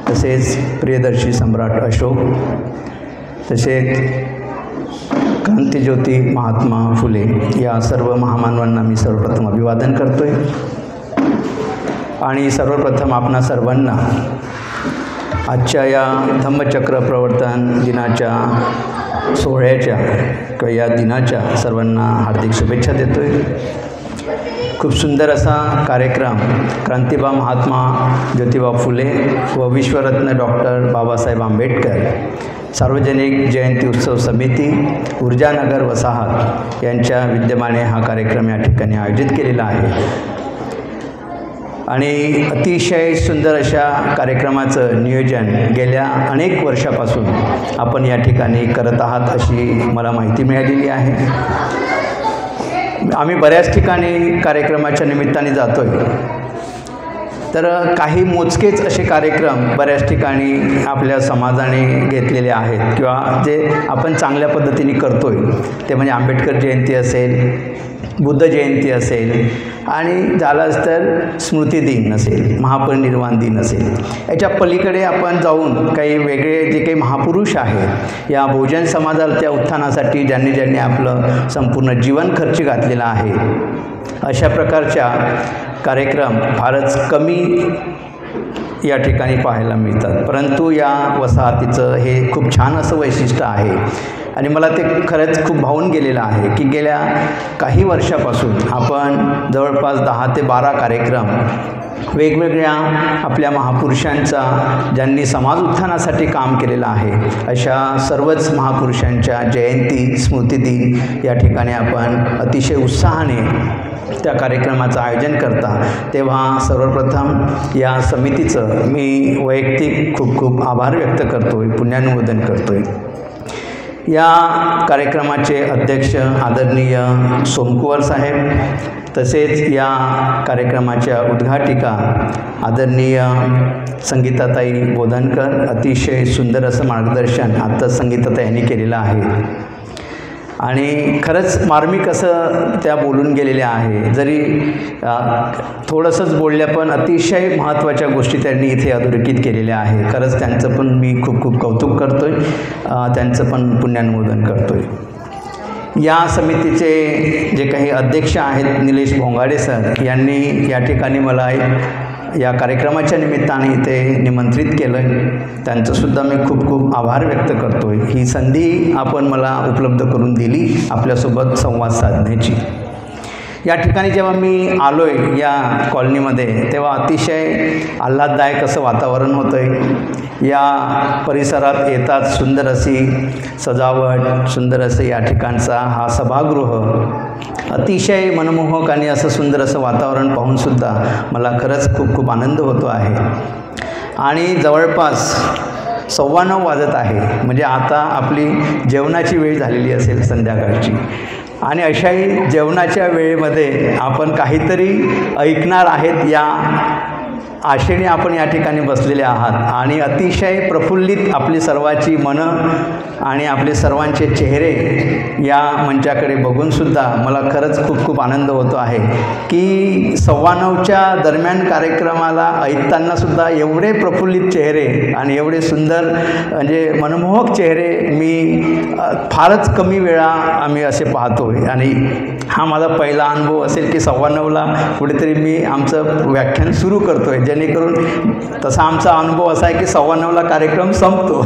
तसेच प्रियदर्शी सम्राट अशोक, तसेच क्रांतिज्योती महात्मा फुले या सर्व महामानवांना मी सर्वप्रथम अभिवादन करतोय आणि सर्वप्रथम आपणा सर्वांना आजच्या या धम्मचक्र प्रवर्तन दिनाच्या सोहळ्याच्या किंवा या दिनाच्या सर्वांना हार्दिक शुभेच्छा देतोय। खूप सुंदर असा कार्यक्रम क्रांतिबा महात्मा ज्योतिबा फुले व विश्वरत्न डॉक्टर बाबासाहेब आंबेडकर सार्वजनिक जयंती उत्सव समिती ऊर्जानगर वसाहत यांच्या विद्यमाने हा कार्यक्रम या ठिकाणी आयोजित केलेला आहे आणि अतिशय सुंदर अशा कार्यक्रमाचं नियोजन गेल्या अनेक वर्षापासून आपण या ठिकाणी करत आहात अशी मला माहिती मिळालेली आहे। आम्ही बऱ्याच ठिकाणी कार्यक्रमाच्या निमित्ताने जातोय, तर काही मोजकेच असे कार्यक्रम बऱ्याच ठिकाणी आपल्या समाजाने घेतलेले आहेत किंवा जे आपण चांगल्या पद्धतीने करतोय ते म्हणजे आंबेडकर जयंती असेल, बुद्ध जयंती असेल आणि झालाच तर स्मृती दिन असेल, महापरिनिर्वाण दिन असेल। याच्या पलीकडे आपण जाऊन काही वेगळे जे काही महापुरुष आहेत या बहुजन समाजाच्या उत्थानासाठी ज्यांनी आपलं संपूर्ण जीवन खर्ची घातलेला आहे अशा प्रकारच्या कार्यक्रम फारच कमी या ठिकाणी पाहायला मिळतात। परंतु या वसाहतीचं हे खूप छान असं वैशिष्ट्य आहे आणि मला ते खरंच खूप भावून गेलेलं आहे की गेल्या काही वर्षापासून आपण जवळपास 10 ते 12 कार्यक्रम वेगवेगळ्या आपल्या महापुरुषांचा ज्यांनी समाज उत्थानासाठी काम केलेलं आहे अशा सर्वच महापुरुषांच्या जयंती स्मृती दिन या ठिकाणी आपण अतिशय उत्साहाने त्या कार्यक्रमाचं आयोजन करता, तेव्हा सर्वप्रथम या समितीचं मी वैयक्तिक खूप आभार व्यक्त करतोय, पुण्यानुमोदन करतोय। या कार्यक्रमाचे अध्यक्ष आदरणीय सोमकुवर साहेब, तसेच या कार्यक्रमाच्या उद्घाटिका आदरणीय संगीताताई बोधनकर, अतिशय सुंदर असं मार्गदर्शन आत्ता संगीताताई यांनी केलेलं आहे आणि खरंच मार्मिक असं त्या बोलून गेलेल्या आहे। जरी थोडंसंच बोलल्या पण अतिशय महत्त्वाच्या गोष्टी त्यांनी इथे अधोरेखित केलेल्या आहे। खरंच त्यांचं पण मी खूप कौतुक करतोय, त्यांचं पण पुण्यानुमोदन करतोय। या समितीचे जे काही अध्यक्ष आहेत निलेश भोंगाडे सर यांनी या ठिकाणी मला या कार्यक्रमाच्या निमित्ताने इथे निमंत्रित केलं, त्यांचंसुद्धा मी खूप आभार व्यक्त करतोय। ही संधी आपण मला उपलब्ध करून दिली आपल्यासोबत संवाद साधण्याची। या ठिकाणी जेव्हा मी आलो आहे या कॉलनीमध्ये तेव्हा अतिशय आल्हाददायक असं वातावरण होतं आहे। या परिसरात येतात सुंदर अशी सजावट, सुंदर असं या ठिकाणचा हा सभागृह अतिशय मनमोहक आणि असं सुंदर असं वातावरण पाहूनसुद्धा मला खरंच खूप आनंद होतो आहे आणि जवळपास 9:15 वाजत आहे, म्हणजे आता आपली जेवणाची वेळ झालेली असेल संध्याकाळची आणि अशाही जेवणाच्या वेळेमध्ये आपण काहीतरी ऐकणार आहेत या आशेने आपण या ठिकाणी बसलेले आहात आणि अतिशय प्रफुल्लित आपली सर्वांची मनं आणि आपले सर्वांचे चेहरे या मंचाकडे बघूनसुद्धा मला खरंच खूप आनंद होतो आहे की 9:15च्या दरम्यान कार्यक्रमाला ऐकतानासुद्धा एवढे प्रफुल्लित चेहरे आणि एवढे सुंदर म्हणजे मनमोहक चेहरे मी फारच कमी वेळा आम्ही असे पाहतो आणि हा माझा पहिला अनुभव असेल की 9:15ला कुठेतरी मी आमचं व्याख्यान सुरू करतो आहे, जेणेकरून तसा आमचा अनुभव असा आहे की 9:15ला कार्यक्रम संपतो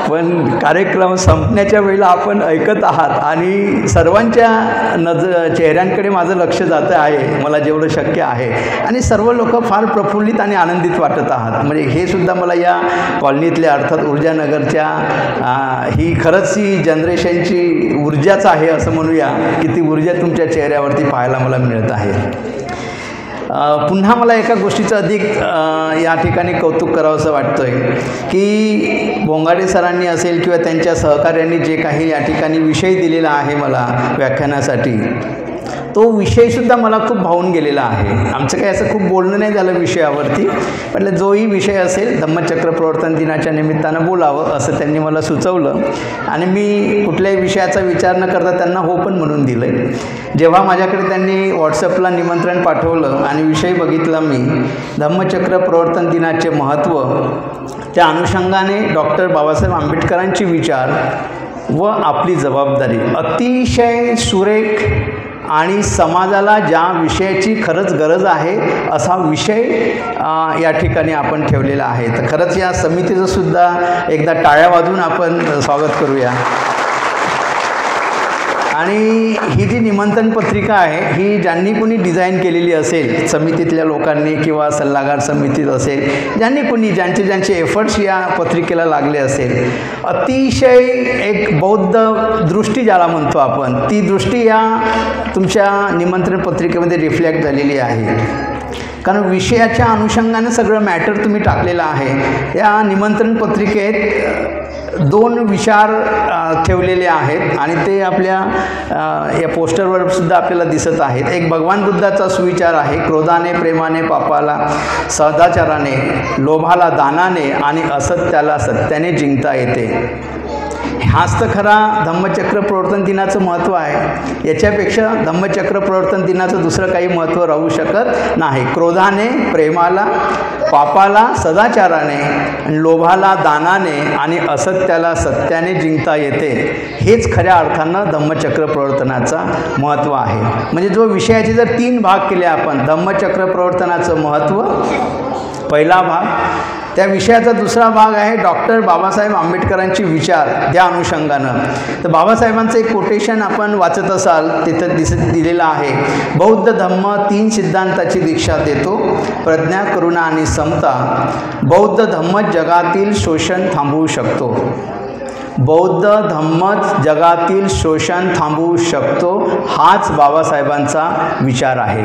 पण कार्यक्रम संपण्याच्या वेळेला आपण ऐकत आहात आणि सर्वांच्या चेहऱ्यांकडे माझं लक्ष जातं आहे मला जेवढं शक्य आहे आणि सर्व लोक फार प्रफुल्लित आणि आनंदित वाटत आहात। म्हणजे हे सुद्धा मला या कॉलनीतल्या अर्थात ऊर्जानगरच्या ही खरंच ही जनरेशनची ऊर्जाच आहे असं म्हणूया की ती ऊर्जा तुमच्या चेहऱ्यावरती पाहायला मला मिळत आहे। पुन्हा मला एका गोष्टीचं अधिक या ठिकाणी कौतुक करावंसं वाटतंय की भोंगाडे सरांनी असेल किंवा त्यांच्या सहकार्यांनी जे काही या ठिकाणी विषय दिलेला आहे मला व्याख्यानासाठी तो विषयसुद्धा मला खूप भावून गेलेला आहे. आमचं काही असं खूप बोलणं नाही झालं विषयावरती, म्हटलं जोही विषय असेल धम्मचक्र प्रवर्तन दिनाच्या निमित्तानं बोलावं असं त्यांनी मला सुचवलं आणि मी कुठल्याही विषयाचा विचार न करता त्यांना हो पण म्हणून दिलं आहे. जेव्हा माझ्याकडे त्यांनी व्हॉट्सअपला निमंत्रण पाठवलं आणि विषय बघितला मी, धम्मचक्र प्रवर्तन दिनाचे महत्त्व, त्या अनुषंगाने डॉक्टर बाबासाहेब आंबेडकरांचे विचार व आपली जबाबदारी, अतिशय सुरेख आणि समाजाला ज्या विषयाची खरंच गरज आहे असा विषय या ठिकाणी आपण ठेवलेला आहे. तर खरंच या समितीचं सुद्धा एकदा टाळ्या वाजवून आपण स्वागत करूया. आणि ही जी निमंत्रण पत्रिका आहे ही ज्यांनी कोणी डिझाईन केलेली असेल, समितीतल्या लोकांनी किंवा सल्लागार समितीत असेल, ज्यांचे एफर्ट्स या पत्रिकेला लागले असेल, अतिशय एक बौद्ध दृष्टी ज्याला म्हणतो आपण, ती दृष्टी या तुमच्या निमंत्रण पत्रिकेमध्ये रिफ्लेक्ट झालेली आहे. कारण विषयाच्या अनुषंगाने सगळं मॅटर तुम्ही टाकलेलं आहे. या निमंत्रण पत्रिकेत 2 विचार ठेवलेले आहेत आणि ते आपल्या या पोस्टरवर सुद्धा आपल्याला दिसत आहेत. एक भगवान बुद्धाचा सुविचार आहे, क्रोधाने प्रेमाने पापाला, सदाचाराने, लोभाला दानाने आणि असत्याला सत्याने जिंकता येते. हाच तर खरा धम्मचक्र प्रवर्तन दिनाचं महत्त्व आहे. याच्यापेक्षा धम्मचक्र प्रवर्तन दिनाचं दुसरं काही महत्त्व राहू शकत नाही. क्रोधाने प्रेमाला, पापाला सदाचाराने, लोभाला दानाने आणि असत्याला सत्याने जिंकता येते. हेच खऱ्या अर्थानं धम्मचक्र प्रवर्तनाचा महत्त्व आहे. म्हणजे जो विषयाचे जर 3 भाग केले आपण, धम्मचक्र प्रवर्तनाचं महत्त्व पहिला भाग, त्या विषयाचा दुसरा भाग आहे डॉक्टर बाबासाहेब आंबेडकरांचे विचार त्या अनुषंगानं. तर बाबासाहेबांचं एक कोटेशन आपण वाचत असाल, तिथं दिलेलं आहे, बौद्ध धम्म 3 सिद्धांताची दीक्षा देतो, प्रज्ञा, करुणा आणि समता. बौद्ध धम्मच जगातील शोषण थांबवू शकतो. बौद्ध धम्मच जगातील शोषण थांबवू शकतो, हाच बाबासाहेबांचा विचार आहे.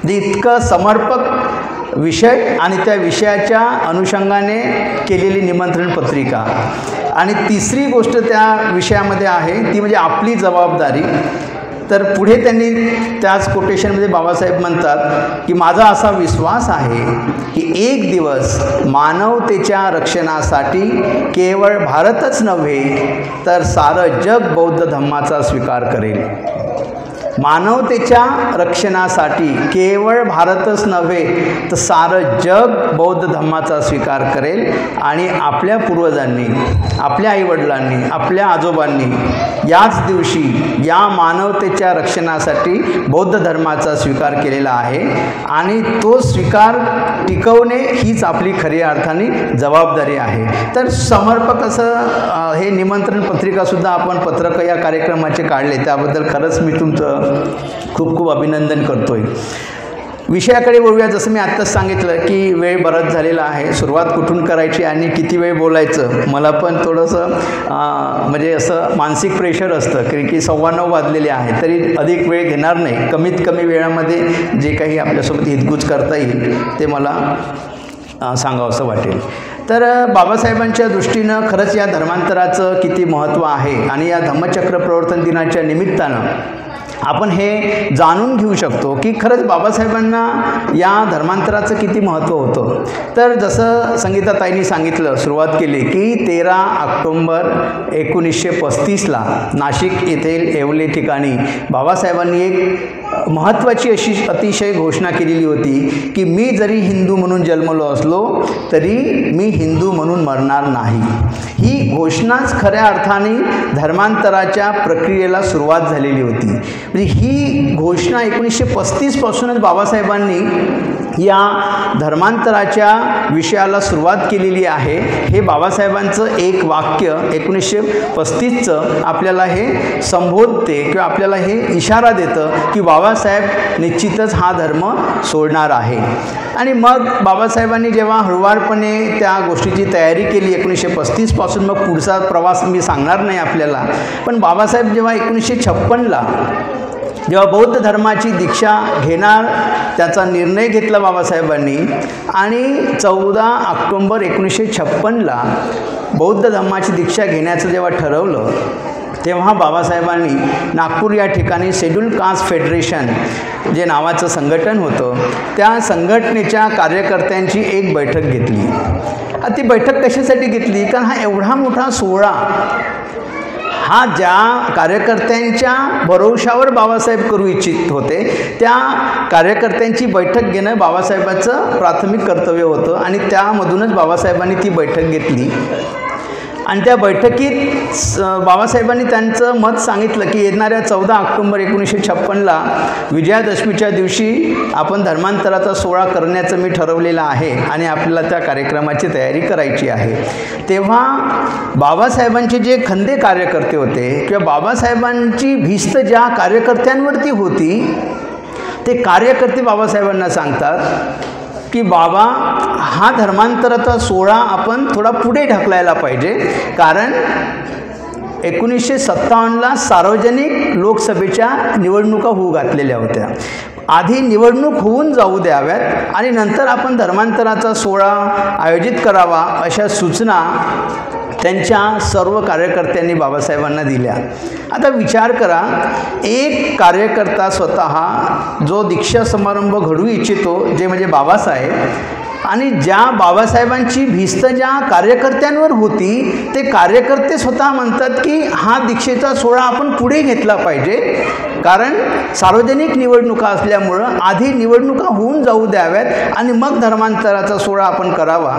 इतकं समर्पक विषय आणि त्या विषयाच्या अनुषंगाने केलेली निमंत्रण पत्रिका. आणि तिसरी गोष्ट त्या विषयामध्ये आहे ती म्हणजे आपली जबाबदारी. तर पुढे त्यांनी त्याच कोटेशनमध्ये बाबासाहेब म्हणतात की माझा असा विश्वास आहे की एक दिवस मानवतेच्या रक्षणासाठी केवळ भारतच नव्हे तर सारं जग बौद्ध धम्माचा स्वीकार करेल. मानवतेच्या रक्षणासाठी केवळ भारतच नव्हे तर सारं जग बौद्ध धम्माचा स्वीकार करेल. आणि आपल्या पूर्वजांनी, आपल्या आईवडिलांनी, आपल्या आजोबांनी याच दिवशी या मानवतेच्या रक्षणासाठी बौद्ध धर्माचा स्वीकार केलेला आहे आणि तो स्वीकार टिकवणे हीच आपली खऱ्या अर्थाने जबाबदारी आहे. तर समर्पक असं हे निमंत्रण पत्रिकासुद्धा आपण पत्रक या कार्यक्रमाचे काढले, त्याबद्दल खरंच मी तुमचं खूप खूप अभिनंदन करतोय. विषयाकडे वळूया. जसं मी आत्ताच सांगितलं की वेळ बराच झालेला आहे, सुरुवात कुठून करायची आणि किती वेळ बोलायचं मला पण थोडंसं म्हणजे असं मानसिक प्रेशर असतं की 9:15 वाजलेले आहे, तरी अधिक वेळ घेणार नाही. कमीत कमी वेळामध्ये जे काही आपल्यासोबत हितगुज करता येईल ते मला सांगावंसं वाटेल. तर बाबासाहेबांच्या दृष्टीनं खरंच या धर्मांतराचं किती महत्त्व आहे आणि या धम्मचक्र प्रवर्तन दिनाच्या निमित्तानं आपण हे जाणून घेऊ शकतो की खरंच बाबासाहेबांना या धर्मांतराचं किती महत्त्व होतं. तर जसं संगीताताईंनी सांगितलं, सुरुवात केली की 13 ऑक्टोंबर 1935ला नाशिक येथील येवले ठिकाणी बाबासाहेबांनी एक महत्त्वाची अशी अतिशय घोषणा केलेली होती की मी जरी हिंदू म्हणून जन्मलो असलो तरी मी हिंदू म्हणून मरणार नाही. ही घोषणाच खऱ्या अर्थाने धर्मांतराच्या प्रक्रियेला सुरुवात झालेली होती. म्हणजे ही घोषणा 1935 पासूनच बाबासाहेबांनी या धर्मांतराच्या विषयाला सुरुवात केलेली आहे. हे बाबासाहेबांचं एक वाक्य 1935चं आपल्याला हे संबोधते किंवा आपल्याला हे इशारा देतं की बाबासाहेब निश्चितच हा धर्म सोडणार आहे. आणि मग बाबासाहेबांनी जेव्हा हळूवारपणे त्या गोष्टीची तयारी केली 1935 पासून, मग पुढचा प्रवास मी सांगणार नाही आपल्याला, पण बाबासाहेब जेव्हा 1956ला जेव्हा बौद्ध धर्माची दीक्षा घेणार त्याचा निर्णय घेतला बाबासाहेबांनी आणि 14 ऑक्टोंबर 1956ला बौद्ध धर्माची दीक्षा घेण्याचं जेव्हा ठरवलं तेव्हा बाबासाहेबांनी नागपूर या ठिकाणी शेड्यूल कास्ट फेडरेशन जे नावाचं संघटन होतं, त्या संघटनेच्या कार्यकर्त्यांची एक बैठक घेतली. ती बैठक कशासाठी घेतली? कारण हा एवढा मोठा सोहळा हा ज्या कार्यकर्त्यांच्या भरवशावर बाबासाहेब करू इच्छित होते, त्या कार्यकर्त्यांची बैठक घेणं बाबासाहेबांचं प्राथमिक कर्तव्य होतं आणि त्यामधूनच बाबासाहेबांनी ती बैठक घेतली. आणि त्या बैठकीत बाबासाहेबांनी त्यांचं मत सांगितलं की येणाऱ्या 14 ऑक्टोबर 1956ला विजयादशमीच्या दिवशी आपण धर्मांतराचा सोहळा करण्याचं मी ठरवलेलं आहे आणि आपल्याला त्या कार्यक्रमाची तयारी करायची आहे. तेव्हा बाबासाहेबांचे जे खंदे कार्यकर्ते होते किंवा बाबासाहेबांची भिस्त ज्या कार्यकर्त्यांवरती होती, ते कार्यकर्ते बाबासाहेबांना सांगतात की बाबा, हा धर्मांतराचा सोहळा आपण थोडा पुढे ढकलायला पाहिजे, कारण 1957ला सार्वजनिक लोकसभेच्या निवडणुका होऊ घातलेल्या होत्या. आधी निवडणूक होऊन जाऊ द्याव्यात आणि नंतर आपण धर्मांतराचा सोहळा आयोजित करावा, अशा सूचना त्यांच्या सर्व कार्यकर्त्यांनी बाबासाहेबांना दिल्या. आता विचार करा, एक कार्यकर्ता स्वतः जो दीक्षा समारंभ घडवू इच्छितो, जे म्हणजे बाबासाहेब, आणि ज्या बाबासाहेबांची भिस्त ज्या कार्यकर्त्यांवर होती, ते कार्यकर्ते स्वतः म्हणतात की हा दीक्षेचा सोहळा आपण पुढे घेतला पाहिजे, कारण सार्वजनिक निवडणुका असल्यामुळं आधी निवडणुका होऊन जाऊ द्याव्यात आणि मग धर्मांतराचा सोहळा आपण करावा,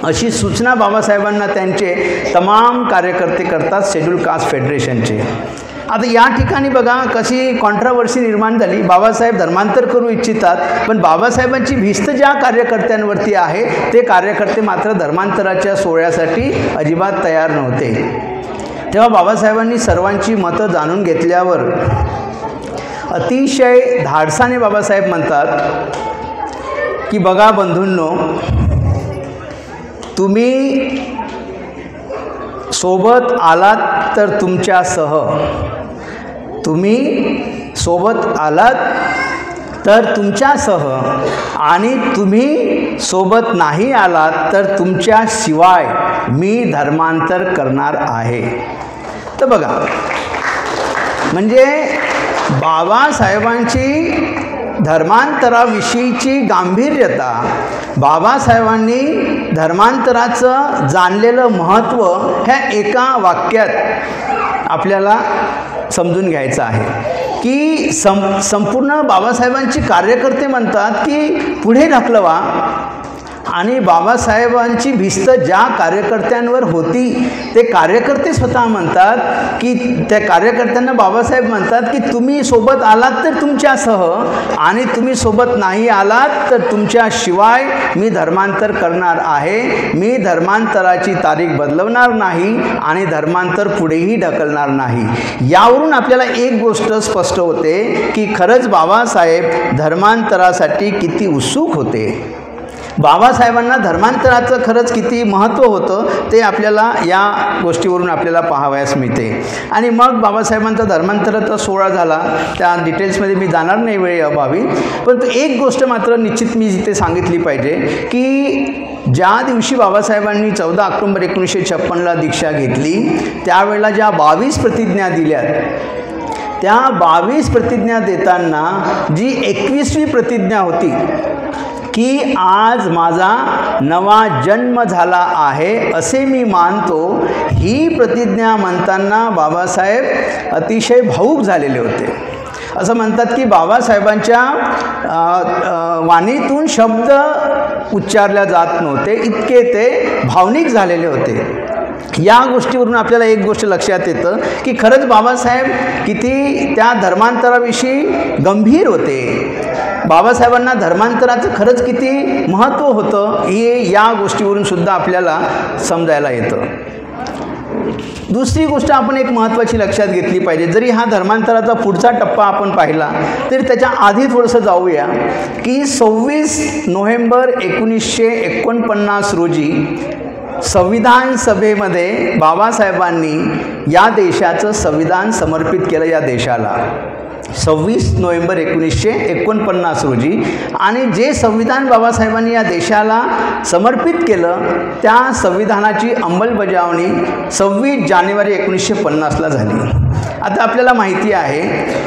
अशी सूचना बाबासाहेबांना त्यांचे तमाम कार्यकर्ते करतात शेड्यूल कास्ट फेडरेशनचे. आता या ठिकाणी बघा कशी कॉन्ट्रावर्सी निर्माण झाली. बाबासाहेब धर्मांतर करू इच्छितात, पण बाबासाहेबांची भिस्त ज्या कार्यकर्त्यांवरती आहे, ते कार्यकर्ते मात्र धर्मांतराच्या सोहळ्यासाठी अजिबात तयार नव्हते. तेव्हा बाबासाहेबांनी सर्वांची मतं जाणून घेतल्यावर अतिशय धाडसाने बाबासाहेब म्हणतात की बघा बंधूंनो, तुम्ही सोबत आलात तर तुमच्यासह, तुम्ही सोबत आलात तर तुमच्यासह, आणि तुम्ही सोबत नाही आलात तर तुमच्याशिवाय मी धर्मांतर करणार आहे. तर बघा, म्हणजे बाबासाहेबांची धर्मांतराविषयीची गांभीर्यता, बाबासाहेबांनी धर्मांतराचं जाणलेलं महत्त्व ह्या एका वाक्यात आपल्याला समजून घ्यायचं आहे की संपूर्ण बाबासाहेबांची कार्यकर्ते म्हणतात की पुढे ढकलवा, आणि बाबासाहेबांची भिस्त ज्या कार्यकर्त्यांवर होती, ते कार्यकर्ते स्वतः म्हणतात की त्या कार्यकर्त्यांना बाबासाहेब म्हणतात की तुम्ही सोबत आलात तर तुमच्यासह, आणि तुम्ही सोबत नाही आलात तर तुमच्याशिवाय मी धर्मांतर करणार आहे. मी धर्मांतराची तारीख बदलवणार नाही आणि धर्मांतर पुढेही ढकलणार नाही. यावरून आपल्याला एक गोष्ट स्पष्ट होते की खरंच बाबासाहेब धर्मांतरासाठी किती उत्सुक होते. बाबासाहेबांना धर्मांतराचं खरंच किती महत्त्व होतं ते आपल्याला या गोष्टीवरून आपल्याला पाहावयास मिळते. आणि मग बाबासाहेबांचा धर्मांतराचा सोहळा झाला, त्या डिटेल्समध्ये मी जाणार नाही वेळेअभावी, परंतु एक गोष्ट मात्र निश्चित मी जिथे सांगितली पाहिजे की ज्या दिवशी बाबासाहेबांनी 14 ऑक्टोबर 1956ला दीक्षा घेतली, त्यावेळेला ज्या 22 प्रतिज्ञा दिल्या, त्या 22 प्रतिज्ञा देताना जी 21वी प्रतिज्ञा होती की आज माझा नवा जन्म झाला आहे असे मी मानतो, ही प्रतिज्ञा म्हणताना बाबासाहेब अतिशय भावूक झालेले होते. असं म्हणतात की बाबासाहेबांच्या वाणीतून शब्द उच्चारल्या जात नव्हते, इतके ते भावनिक झालेले होते. या गोष्टीवरून आपल्याला एक गोष्ट लक्षात येतं की खरंच बाबासाहेब किती त्या धर्मांतराविषयी गंभीर होते. बाबासाहेबांना धर्मांतराचं खरंच किती महत्त्व होतं हे या गोष्टीवरून सुद्धा आपल्याला समजायला येतं. दुसरी गोष्ट आपण एक महत्त्वाची लक्षात घेतली पाहिजे, जरी हा धर्मांतराचा पुढचा टप्पा आपण पाहिला तरी त्याच्या आधी थोडंसं जाऊया की 26 नोव्हेंबर 1949 रोजी संविधान सभेमध्ये बाबासाहेबांनी या देशाचं संविधान समर्पित केलं या देशाला. 26 नोव्हेंबर 1949 रोजी. आणि जे संविधान बाबासाहेबांनी या देशाला समर्पित केलं त्या संविधानाची अंमलबजावणी 26 जानेवारी 1950ला झाली. आता आपल्याला माहिती आहे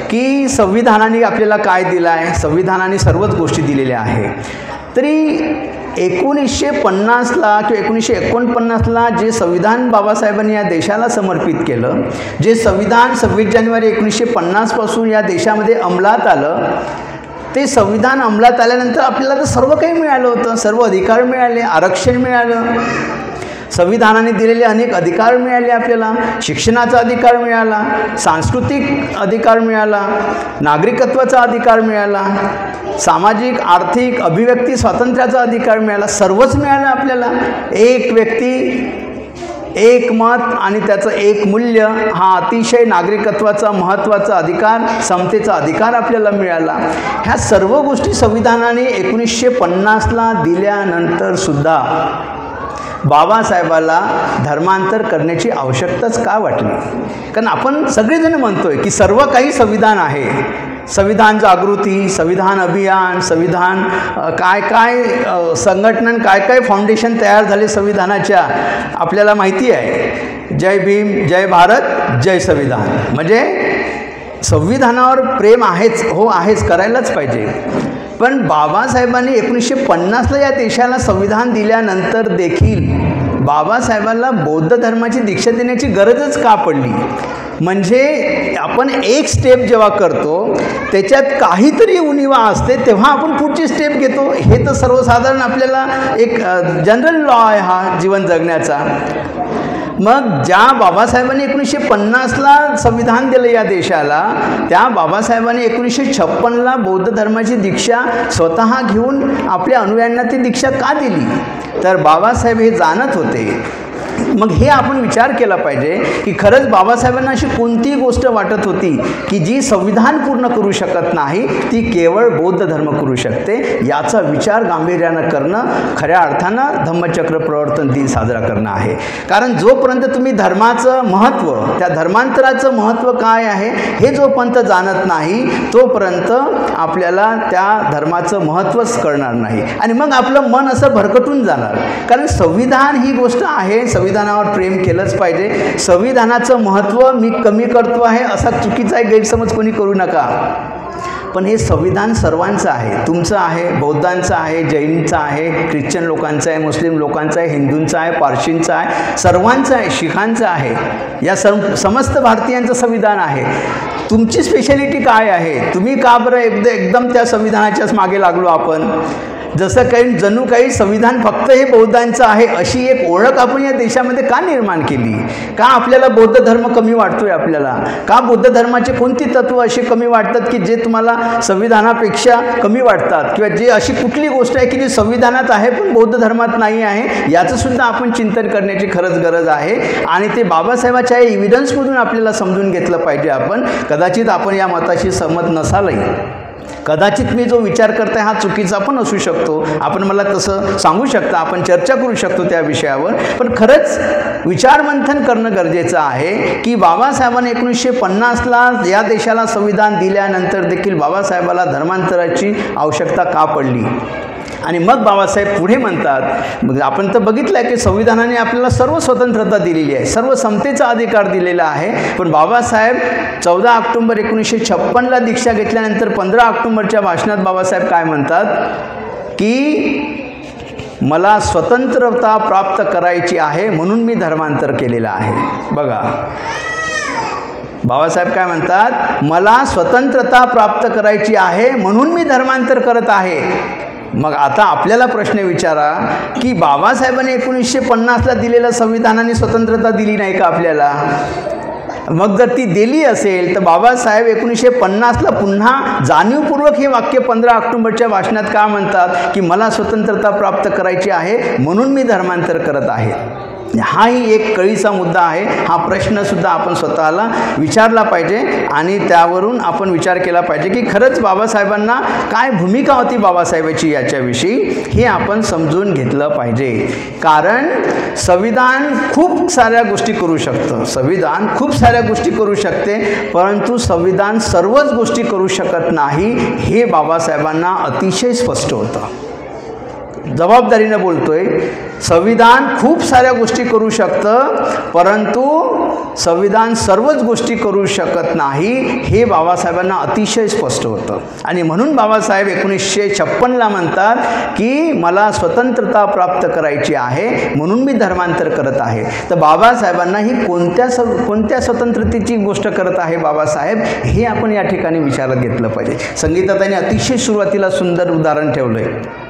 की संविधानाने आपल्याला काय दिलं आहे. संविधानाने सर्वच गोष्टी दिलेल्या आहे. तरी 1950ला किंवा 1949ला जे संविधान बाबासाहेबांनी या देशाला समर्पित केलं, जे संविधान 26 जानेवारी 1950पासून या देशामध्ये अंमलात आलं, ते संविधान अंमलात आल्यानंतर आपल्याला तर सर्व काही मिळालं होतं. सर्व अधिकार मिळाले, आरक्षण मिळालं, संविधानाने दिलेले अनेक अधिकार मिळाले. आपल्याला शिक्षणाचा अधिकार मिळाला, सांस्कृतिक अधिकार मिळाला, नागरिकत्वाचा अधिकार मिळाला, सामाजिक आर्थिक अभिव्यक्ती स्वातंत्र्याचा अधिकार मिळाला. सर्वच मिळालं आपल्याला. एक व्यक्ती एक मत आणि त्याचं एक मूल्य हा अतिशय नागरिकत्वाचा महत्त्वाचा अधिकार, समतेचा अधिकार आपल्याला मिळाला. ह्या सर्व गोष्टी संविधानाने 1950ला दिल्यानंतरसुद्धा बाबासाहेबाला धर्मांतर करण्याची आवश्यकताच का वाटली? कारण आपण सगळेजण म्हणतोय की सर्व काही संविधान आहे. संविधान जागृती, संविधान अभियान, संविधान काय काय संघटना, काय काय फाउंडेशन तयार झाले संविधानाच्या आपल्याला माहिती आहे. जय भीम, जय भारत, जय संविधान. म्हणजे संविधानावर प्रेम आहेच, हो आहेच, करायलाच पाहिजे. पण बाबासाहेबांनी 1950ला या देशाला संविधान दिल्यानंतर देखील बाबासाहेबांना बौद्ध धर्माची दीक्षा देण्याची गरजच का पडली? म्हणजे आपण एक स्टेप जेव्हा करतो त्याच्यात काहीतरी उणिवा असते तेव्हा आपण पुढची स्टेप घेतो. हे तर सर्वसाधारण आपल्याला एक जनरल लॉ आहे हा जीवन जगण्याचा. मग ज्या बाबासाहेबांनी 1950ला संविधान दिलं या देशाला, त्या बाबासाहेबांनी 1956ला बौद्ध धर्माची दीक्षा स्वतः घेऊन आपल्या अनुयायांना ती दीक्षा का दिली? तर बाबासाहेब हे जाणत होते. मग हे आपण विचार केला पाहिजे की खरंच बाबासाहेबांना अशी कोणती गोष्ट वाटत होती की जी संविधान पूर्ण करू शकत नाही, ती केवळ बौद्ध धर्म करू शकते. याचा विचार गांभीर्यानं करणं खऱ्या अर्थानं धम्मचक्र प्रवर्तन दिन साजरा करणं आहे. कारण जोपर्यंत तुम्ही धर्माचं महत्त्व, त्या धर्मांतराचं महत्त्व काय आहे हे जोपर्यंत जाणत नाही तोपर्यंत आपल्याला त्या धर्माचं महत्त्वच कळणार नाही आणि मग आपलं मन असं भरकटून जाणार. कारण संविधान ही गोष्ट आहे, संविधानावर प्रेम केलंच पाहिजे. संविधानाचं महत्त्व मी कमी करतो आहे असा चुकीचा गैरसमज कोणी करू नका. पण हे संविधान सर्वांचं आहे, तुमचं आहे, बौद्धांचं आहे, जैनचं आहे, ख्रिश्चन लोकांचं आहे, मुस्लिम लोकांचं आहे, हिंदूंचं आहे, पारशींचं आहे, सर्वांचं आहे, शिखांचं आहे. या समस्त भारतीयांचं संविधान आहे. तुमची स्पेशालिटी काय आहे? तुम्ही का बरं एकदम त्या संविधानाच्याच मागे लागलो आपण? जसं काही जणू काही संविधान फक्त हे बौद्धांचं आहे अशी एक ओळख आपण या देशामध्ये का निर्माण केली? का आपल्याला बौद्ध धर्म कमी वाटतोय? आपल्याला का बौद्ध धर्माचे कोणती तत्त्व अशी कमी वाटतात की जे तुम्हाला संविधानापेक्षा कमी वाटतात? किंवा जे अशी कुठली गोष्ट आहे की जी संविधानात आहे पण बौद्ध धर्मात नाही आहे? याचं सुद्धा आपण चिंतन करण्याची खरंच गरज आहे. आणि ते बाबासाहेबाच्या एव्हिडन्समधून आपल्याला समजून घेतलं पाहिजे. आपण कदाचित आपण या मताशी सहमत नसालही, कदाचित मी जो विचार करताय हा चुकीचा पण असू शकतो, आपण मला तसं सांगू शकता, आपण चर्चा करू शकतो त्या विषयावर. पण खरंच विचारमंथन करणं गरजेचं आहे की बाबासाहेबांनी 1950ला या देशाला संविधान दिल्यानंतर देखील बाबासाहेबाला धर्मांतराची आवश्यकता का पडली? आणि मग बाबासाहेब पुढे म्हणतात, मग आपण तर बघितलं आहे की संविधानाने आपल्याला सर्व स्वतंत्रता दिलेली आहे, सर्व समतेचा अधिकार दिलेला आहे. पण बाबासाहेब 14 ऑक्टोबर 1956ला दीक्षा घेतल्यानंतर 15 ऑक्टोबरच्या भाषणात बाबासाहेब काय म्हणतात की मला स्वतंत्रता प्राप्त करायची आहे म्हणून मी धर्मांतर केलेलं आहे. बघा बाबासाहेब काय म्हणतात, मला स्वतंत्रता प्राप्त करायची आहे म्हणून मी धर्मांतर करत आहे. मग आता आपल्याला प्रश्न विचारा की बाबासाहेबांनी 1950ला दिलेल्या संविधानाने स्वतंत्रता दिली नाही का आपल्याला? मग जर ती दिली असेल तर बाबासाहेब 1950ला पुन्हा जाणीवपूर्वक हे वाक्य 15 ऑक्टोबरच्या भाषणात का म्हणतात की मला स्वतंत्रता प्राप्त करायची आहे म्हणून मी धर्मांतर करत आहे? हाही एक कळीचा मुद्दा आहे. हा प्रश्नसुद्धा आपण स्वतःला विचारला पाहिजे आणि त्यावरून आपण विचार केला पाहिजे की खरंच बाबासाहेबांना काय भूमिका होती बाबासाहेबाची याच्याविषयी, हे आपण समजून घेतलं पाहिजे. कारण संविधान खूप साऱ्या गोष्टी करू शकतं, संविधान खूप साऱ्या साऱ्या गोष्टी करू शकते, परंतु संविधान सर्वच गोष्टी करू शकत नाही हे बाबासाहेबांना अतिशय स्पष्ट होतं. जबाबदारीनं बोलतोय, संविधान खूप साऱ्या गोष्टी करू शकतं, परंतु संविधान सर्वच गोष्टी करू शकत नाही हे बाबासाहेबांना अतिशय स्पष्ट होतं. आणि म्हणून बाबासाहेब 1956ला म्हणतात की मला स्वतंत्रता प्राप्त करायची आहे, म्हणून मी धर्मांतर करत आहे. तर बाबासाहेबांना ही कोणत्या स्वतंत्रतेची गोष्ट करत आहे बाबासाहेब, हे आपण या ठिकाणी विचारात घेतलं पाहिजे. संगीताताईंनी अतिशय सुरुवातीला सुंदर उदाहरण ठेवलं आहे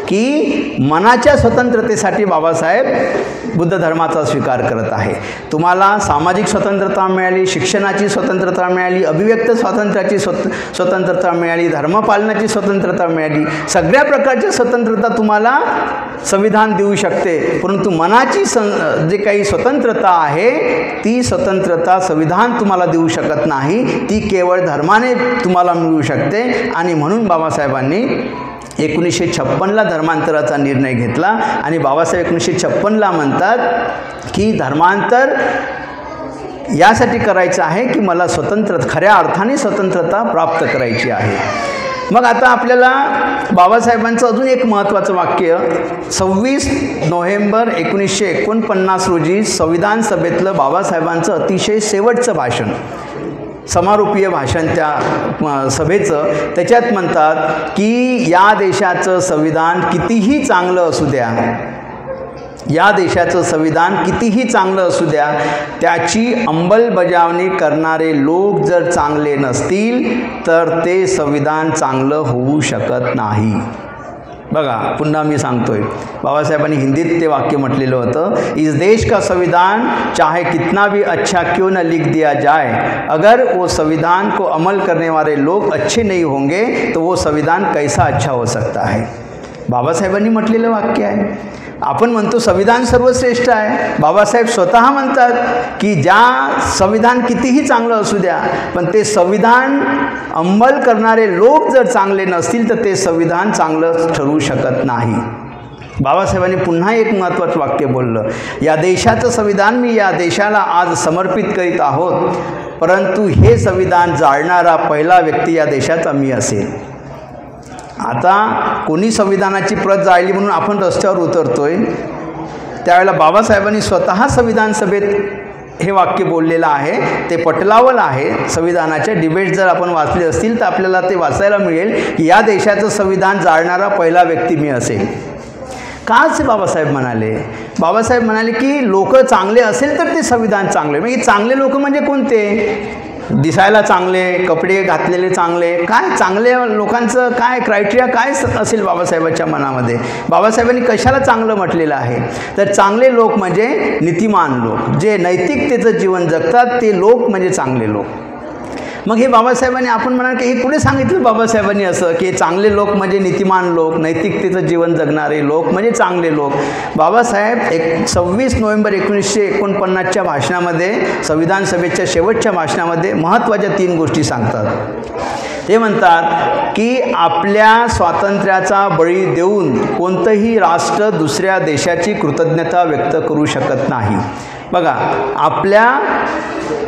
की मनाच्या स्वतंत्रतेसाठी बाबासाहेब बुद्ध धर्माचा स्वीकार करत आहे. तुम्हाला सामाजिक स्वतंत्रता मिळाली, शिक्षणाची स्वतंत्रता मिळाली, अभिव्यक्त स्वातंत्र्याची स्वतंत्रता मिळाली, धर्मपालनाची स्वतंत्रता मिळाली, सगळ्या प्रकारची स्वतंत्रता तुम्हाला संविधान देऊ शकते, परंतु मनाची जे काही स्वतंत्रता आहे ती स्वतंत्रता संविधान तुम्हाला देऊ शकत नाही, ती केवळ धर्माने तुम्हाला मिळू शकते. आणि म्हणून बाबासाहेबांनी 1956ला धर्मांतराचा निर्णय घेतला. आणि बाबासाहेब 1956ला म्हणतात की धर्मांतर यासाठी करायचं आहे की मला खऱ्या अर्थाने स्वतंत्रता प्राप्त करायची आहे. मग आता आपल्याला बाबासाहेबांचं अजून एक महत्त्वाचं वाक्य 26 नोव्हेंबर 1949 रोजी संविधान सभेतलं बाबासाहेबांचं अतिशय शेवटचं भाषण, समारोपीय भाषण त्या सभेचं, त्याच्यात म्हणतात की या देशाचं संविधान कितीही चांगलं असू द्या, या देशाचं संविधान कितीही चांगलं असू द्या, त्याची अंमलबजावणी करणारे लोक जर चांगले नसतील तर ते संविधान चांगलं होऊ शकत नाही. बघा, पुन्हा मी सांगतोय, बाबासाहेबांनी हिंदीत ते वाक्य म्हटलेलं होतं, इस देश का संविधान चाहे कितना भी अच्छा क्यों न लिख दिया जाए, अगर वो संविधान को अमल करने वाले लोग अच्छे नहीं होंगे तो वो संविधान कैसा अच्छा हो सकता है. बाबासाहेबांनी म्हटलेलं वाक्य आहे. आपण म्हणतो संविधान सर्वश्रेष्ठ आहे, बाबासाहेब स्वतः म्हणतात की संविधान कितीही चांगलं असू द्या, पण ते संविधान अंमल करणारे लोक जर चांगले नसतील तर ते संविधान चांगलं ठरू शकत नाही. बाबासाहेबांनी पुन्हा एक महत्त्वाचं वाक्य बोललं, या देशाचं संविधान मी या देशाला आज समर्पित करीत आहोत, परंतु हे संविधान जाळणारा पहिला व्यक्ती या देशाचा मी असेल. आता कोणी संविधानाची प्रत जाळली म्हणून आपण रस्त्यावर उतरतोय, त्यावेळेला बाबासाहेबांनी स्वतः संविधान सभेत हे वाक्य बोललेलं आहे, ते पटलावलं आहे. संविधानाच्या डिबेट जर आपण वाचले असतील तर आपल्याला ते वाचायला मिळेल की या देशाचं संविधान जाळणारा पहिला व्यक्ती मी असेल. का असे बाबासाहेब म्हणाले? बाबासाहेब म्हणाले की लोक चांगले असेल तर ते संविधान चांगले. म्हणजे चांगले लोक म्हणजे कोणते? दिसायला चांगले, कपडे घातलेले चांगले, काय चांगले लोकांचं काय क्रायटेरिया काय असेल बाबासाहेबांच्या मनामध्ये? बाबासाहेबांनी कशाला चांगलं म्हटलेलं आहे? तर चांगले लोक म्हणजे नीतिमान लोक, जे नैतिकतेचं जीवन जगतात ते लोक म्हणजे चांगले लोक. मग हे बाबासाहेबांनी आपण म्हणाल की हे कुठे सांगितलं बाबासाहेबांनी असं की चांगले लोक म्हणजे नीतिमान लोक, नैतिकतेचं जीवन जगणारे लोक म्हणजे चांगले लोक? बाबासाहेब 26 नोव्हेंबर 1949च्या भाषणामध्ये, संविधान सभेच्या शेवटच्या भाषणामध्ये महत्त्वाच्या 3 गोष्टी सांगतात. ते म्हणतात की आपल्या स्वातंत्र्याचा बळी देऊन कोणतंही राष्ट्र दुसऱ्या देशाची कृतज्ञता व्यक्त करू शकत नाही. बघा, आपल्या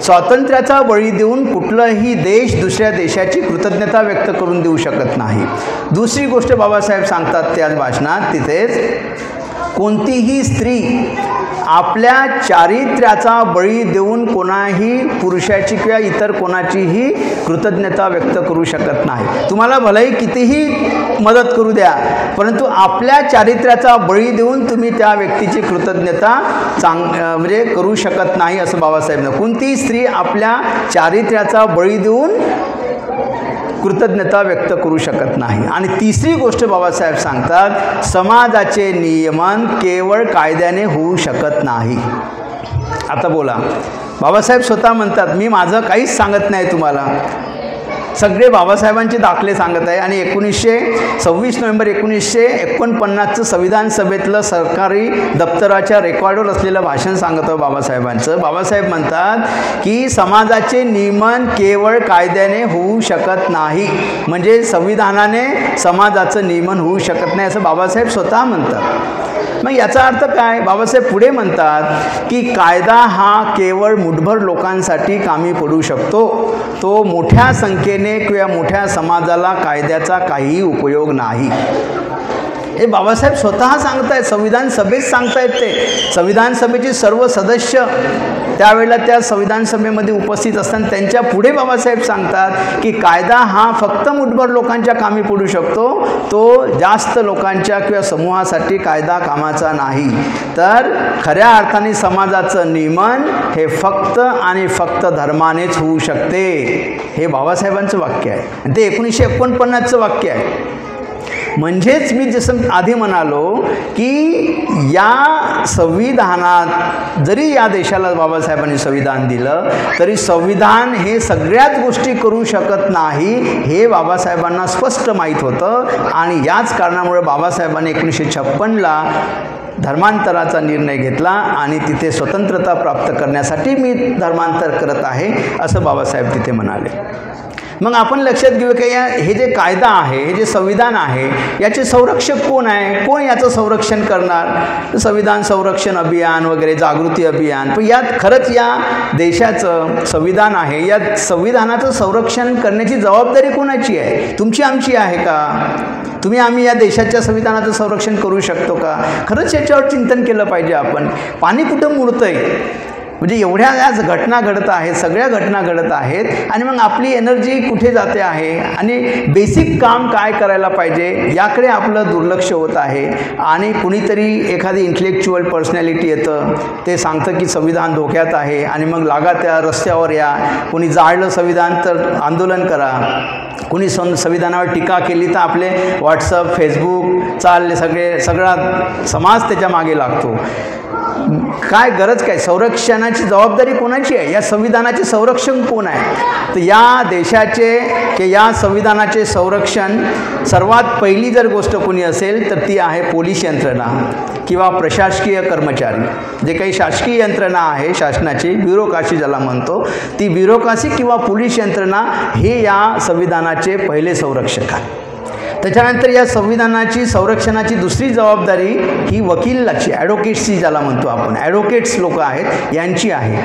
स्वातंत्र्याचा बळी देऊन कुठलाही देश दुसऱ्या देशाची कृतज्ञता व्यक्त करून देऊ शकत नाही. दुसरी गोष्ट बाबासाहेब सांगतात त्याच भाषणात, तिथेच कोणतीही स्त्री आपल्या चारित्र्याचा बळी देऊन कोणाही पुरुषाची किंवा इतर कोणाचीही कृतज्ञता व्यक्त करू शकत नाही. तुम्हाला भलेही कितीही मदत करू द्या, परंतु आपल्या चारित्र्याचा बळी देऊन तुम्ही त्या व्यक्तीची कृतज्ञता म्हणजे करू शकत नाही असं बाबासाहेब. कोणतीही स्त्री आपल्या चारित्र्याचा बळी देऊन कृतज्ञता व्यक्त करू शकत नाही. आणि तिसरी गोष्ट बाबासाहेब सांगतात, समाजाचे नियमन केवळ कायद्याने होऊ शकत नाही. आता बोला, बाबासाहेब स्वतः म्हणतात मी माझं काहीच सांगत नाही तुम्हाला, सगळे बाबासाहेबांचे दाखले सांगत आहे. आणि 26 नोव्हेंबर 1949चं संविधान सभेतलं सरकारी दप्तराच्या रेकॉर्डवर असलेलं भाषण सांगत आहे बाबासाहेबांचं. बाबासाहेब म्हणतात की समाजाचे नियमन केवळ कायद्याने होऊ शकत नाही, म्हणजे संविधानाने समाजाचं नियमन होऊ शकत नाही असं बाबासाहेब स्वतः म्हणतात. मग याचा अर्थ काय? बाबासाहेब पुढे म्हणतात की कायदा हा केवळ मुठभर लोकांसाठी कामी पडू शकतो, तो मोठ्या संख्येने किंवा मोठ्या समाजाला कायद्याचा काहीही उपयोग नाही. हे बाबासाहेब स्वतः सांगतायत, संविधान सभेत सांगतायत. ते संविधान सभेचे सर्व सदस्य त्यावेळेला त्या संविधान सभेमध्ये उपस्थित असताना त्यांच्या पुढे बाबासाहेब सांगतात की कायदा हा फक्त मुठभर लोकांच्या कामी पडू शकतो, तो जास्त लोकांच्या किंवा समूहासाठी कायदा कामाचा नाही. तर खऱ्या अर्थाने समाजाचं नियमन हे फक्त आणि फक्त धर्मानेच होऊ शकते. हे बाबासाहेबांचं वाक्य आहे आणि ते 1949चं वाक्य आहे. म्हणजेच मी जसं आधी म्हणालो की या संविधानात जरी या देशाला बाबासाहेबांनी संविधान दिलं तरी संविधान हे सगळ्याच गोष्टी करू शकत नाही हे बाबासाहेबांना स्पष्ट माहीत होतं. आणि याच कारणामुळे बाबासाहेबांनी 1956ला धर्मांतराचा निर्णय घेतला आणि तिथे स्वतंत्रता प्राप्त करण्यासाठी मी धर्मांतर करत आहे असं बाबासाहेब तिथे म्हणाले. मग आपण लक्षात घेऊ की हे जे कायदा आहे, हे जे संविधान आहे, याचे संरक्षक कोण आहे? कोण याचं संरक्षण करणार? संविधान संरक्षण अभियान वगैरे, जागृती अभियान. पण यात खरंच या देशाचं संविधान आहे, या संविधानाचं संरक्षण करण्याची जबाबदारी कोणाची आहे? तुमची आमची आहे का? आम्ही या देशाच्या संविधानाचं संरक्षण करू शकतो का? खरंच याच्यावर चिंतन केलं पाहिजे आपण. पाणी कुठं मुरतंय? म्हणजे एवढ्या आज घटना घडत आहेत, सगळ्या घटना घडत आहेत आणि मग आपली एनर्जी कुठे जाते आहे आणि बेसिक काम काय करायला पाहिजे याकडे आपलं दुर्लक्ष होत आहे. आणि कुणीतरी एखादी इंटेलेक्च्युअल पर्सनॅलिटी येतं, ते सांगतं की संविधान धोक्यात आहे आणि मग लागा त्या रस्त्यावर या. कुणी जाळलं संविधान तर आंदोलन करा, कुणी संविधानावर टीका केली तर आपले व्हॉट्सअप फेसबुक चालले, सगळा समाज त्याच्या मागे लागतो. काय गरज काय? संरक्षणाची जबाबदारी कोणाची आहे? या संविधानाचे संरक्षण कोण आहे? तर या देशाचे की या संविधानाचे संरक्षण सर्वात पहिली जर गोष्ट कोणी असेल तर ती आहे पोलीस यंत्रणा किंवा प्रशासकीय कर्मचारी. जे काही शासकीय यंत्रणा आहे, शासनाची ब्युरोक्रासी ज्याला म्हणतो, ती ब्युरोक्रासी किंवा पोलीस यंत्रणा हे या संविधानाचे पहिले संरक्षक आहे. त्याच्यानंतर या संविधानाची संरक्षणाची दुसरी जबाबदारी ही वकिलाची, ॲडव्होकेट्सची ज्याला म्हणतो आपण, ॲडव्होकेट्स लोक आहेत यांची आहे.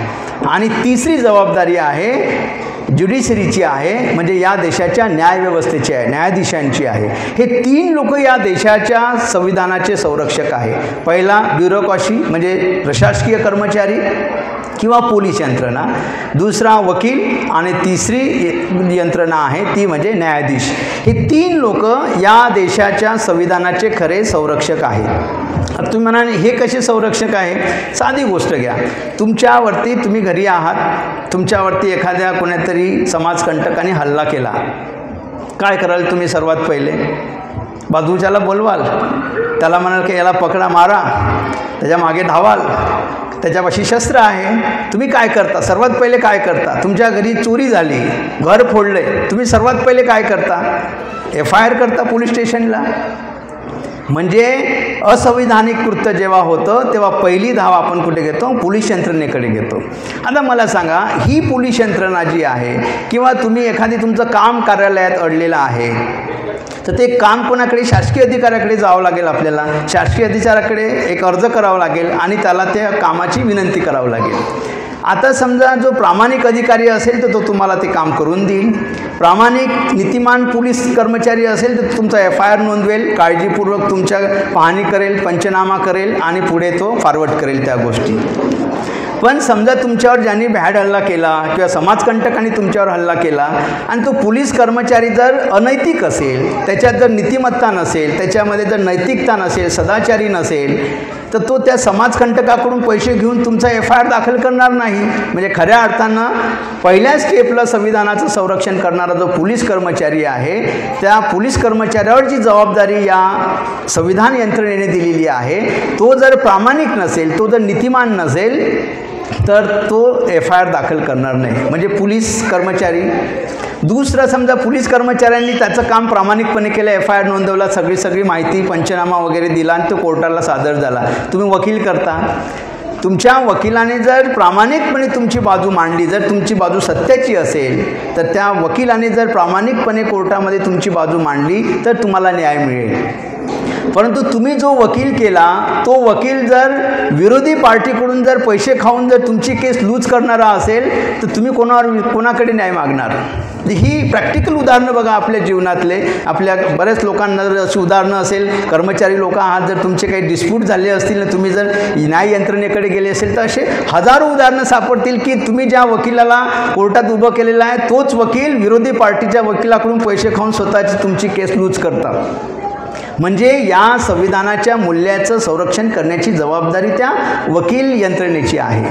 आणि तिसरी जबाबदारी आहे ज्युडिशरीची आहे, म्हणजे या देशाच्या न्यायव्यवस्थेची आहे, न्यायाधीशांची आहे. हे 3 लोक या देशाच्या संविधानाचे संरक्षक आहे. पहिला ब्युरोक्रासी म्हणजे प्रशासकीय कर्मचारी किंवा पोलीस यंत्रणा, दुसरा वकील आणि तिसरी यंत्रणा आहे ती म्हणजे न्यायाधीश. हे 3 लोक या देशाच्या संविधानाचे खरे संरक्षक आहेत. तुम्ही म्हणाल हे कसे संरक्षक आहे? साधी गोष्ट घ्या. तुमच्यावरती, तुम्ही घरी आहात, तुमच्यावरती एखाद्या कोणीतरी समाजकंटकाने हल्ला केला, काय कराल तुम्ही? सर्वात पहिले बाजूच्याला बोलवाल, त्याला म्हणाल की याला पकडा, मारा, त्याच्या मागे धावाल, त्याच्यापाशी शस्त्र आहे. तुम्ही काय करता? सर्वात पहिले काय करता? तुमच्या घरी चोरी झाली, घर फोडले, तुम्ही सर्वात पहिले काय करता? FIR करता पोलीस स्टेशनला. म्हणजे असंविधानिक कृत्य जेव्हा होतं तेव्हा पहिली धाव आपण कुठे घेतो? पोलीस यंत्रणेकडे घेतो. आता मला सांगा, ही पोलीस यंत्रणा जी आहे किंवा तुम्ही एखादी तुमचं काम कार्यालयात अडलेलं आहे तर ते काम कोणाकडे? शासकीय अधिकाऱ्याकडे जावं लागेल. आपल्याला शासकीय अधिकाऱ्याकडे एक अर्ज करावा लागेल आणि त्याला त्या कामाची विनंती करावी लागेल. आता समजा जो प्रामाणिक अधिकारी असेल तर तो तुम्हाला ते काम करून देईल. प्रामाणिक नीतिमान पोलीस कर्मचारी असेल तर तुमचा FIR नोंदवेल, काळजीपूर्वक तुमच्या पाहणी करेल, पंचनामा करेल आणि पुढे तो फॉरवर्ड करेल त्या गोष्टी. पण समजा तुमच्यावर ज्यांनी भ्याड हल्ला केला किंवा समाजकंटकांनी तुमच्यावर हल्ला केला आणि तो पोलीस कर्मचारी जर अनैतिक असेल, त्याच्यात जर नीतिमत्ता नसेल, त्याच्यामध्ये जर नैतिकता नसेल, सदाचारी नसेल, तर तो त्या समाजकंटकाकडून पैसे घेऊन तुमचा FIR दाखल करणार नाही. म्हणजे खऱ्या अर्थानं पहिल्या स्टेपला संविधानाचं संरक्षण करणारा जो पोलीस कर्मचारी आहे त्या पोलीस कर्मचाऱ्यावर जी जबाबदारी या संविधान यंत्रणेने दिलेली आहे, तो जर प्रामाणिक नसेल, तो जर नीतिमान नसेल तर तो FIR दाखल करणार नाही. म्हणजे पोलीस कर्मचारी. दुसरं समजा पोलीस कर्मचाऱ्यांनी त्याचं काम प्रामाणिकपणे केलं, FIR नोंदवला, सगळी माहिती पंचनामा वगैरे दिला आणि तो कोर्टाला सादर झाला. तुम्ही वकील करता, तुमच्या वकिलाने जर प्रामाणिकपणे तुमची बाजू मांडली, जर तुमची बाजू सत्याची असेल तर त्या वकिलाने जर प्रामाणिकपणे कोर्टामध्ये तुमची बाजू मांडली तर तुम्हाला न्याय मिळेल. परंतु तुम्ही जो वकील केला तो वकील जर विरोधी पार्टीकडून जर पैसे खाऊन जर तुमची केस लूज करणारा असेल तर तुम्ही कोणाकडे न्याय मागणार? ही प्रॅक्टिकल उदाहरणं बघा आपल्या जीवनातले. आपल्या बऱ्याच लोकांना जर अशी उदाहरणं असेल, कर्मचारी लोक आहात, जर तुमचे काही डिस्प्यूट झाले असतील ना, तुम्ही जर न्याय यंत्रणेकडे गेले असेल तर असे हजारो उदाहरणं सापडतील की तुम्ही ज्या वकिलाला कोर्टात उभं केलेलं आहे तोच वकील विरोधी पार्टीच्या वकिलाकडून पैसे खाऊन स्वतःची तुमची केस लूज करतात. म्हणजे या संविधानाच्या मूल्याचं संरक्षण करण्याची जबाबदारी त्या वकील यंत्रणेची आहे.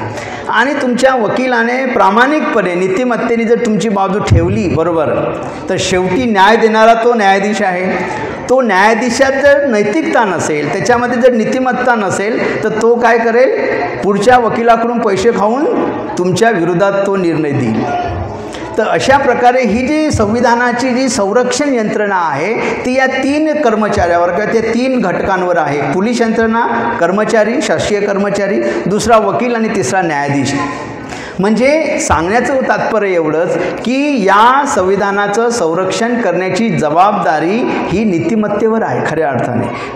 आणि तुमच्या वकिलाने प्रामाणिकपणे नीतिमत्तेने जर तुमची बाजू ठेवली बरोबर, तर शेवटी न्याय देणारा तो न्यायाधीश आहे. तो न्यायाधीशात जर नैतिकता नसेल, त्याच्यामध्ये जर नीतिमत्ता नसेल, तर तो काय करेल? पुढच्या वकिलाकडून पैसे खाऊन तुमच्या विरोधात तो निर्णय देईल. तर अशा प्रकारे ही जी संविधानाची जी संरक्षण यंत्रणा आहे ती या 3 कर्मचाऱ्यावर किंवा त्या 3 घटकांवर आहे. पोलीस यंत्रणा, कर्मचारी, शासकीय कर्मचारी, दुसरा वकील आणि तिसरा न्यायाधीश. म्हणजे सांगण्याचं तात्पर्य एवढंच की या संविधानाचं संरक्षण करण्याची जबाबदारी ही नीतिमत्तेवर आहे.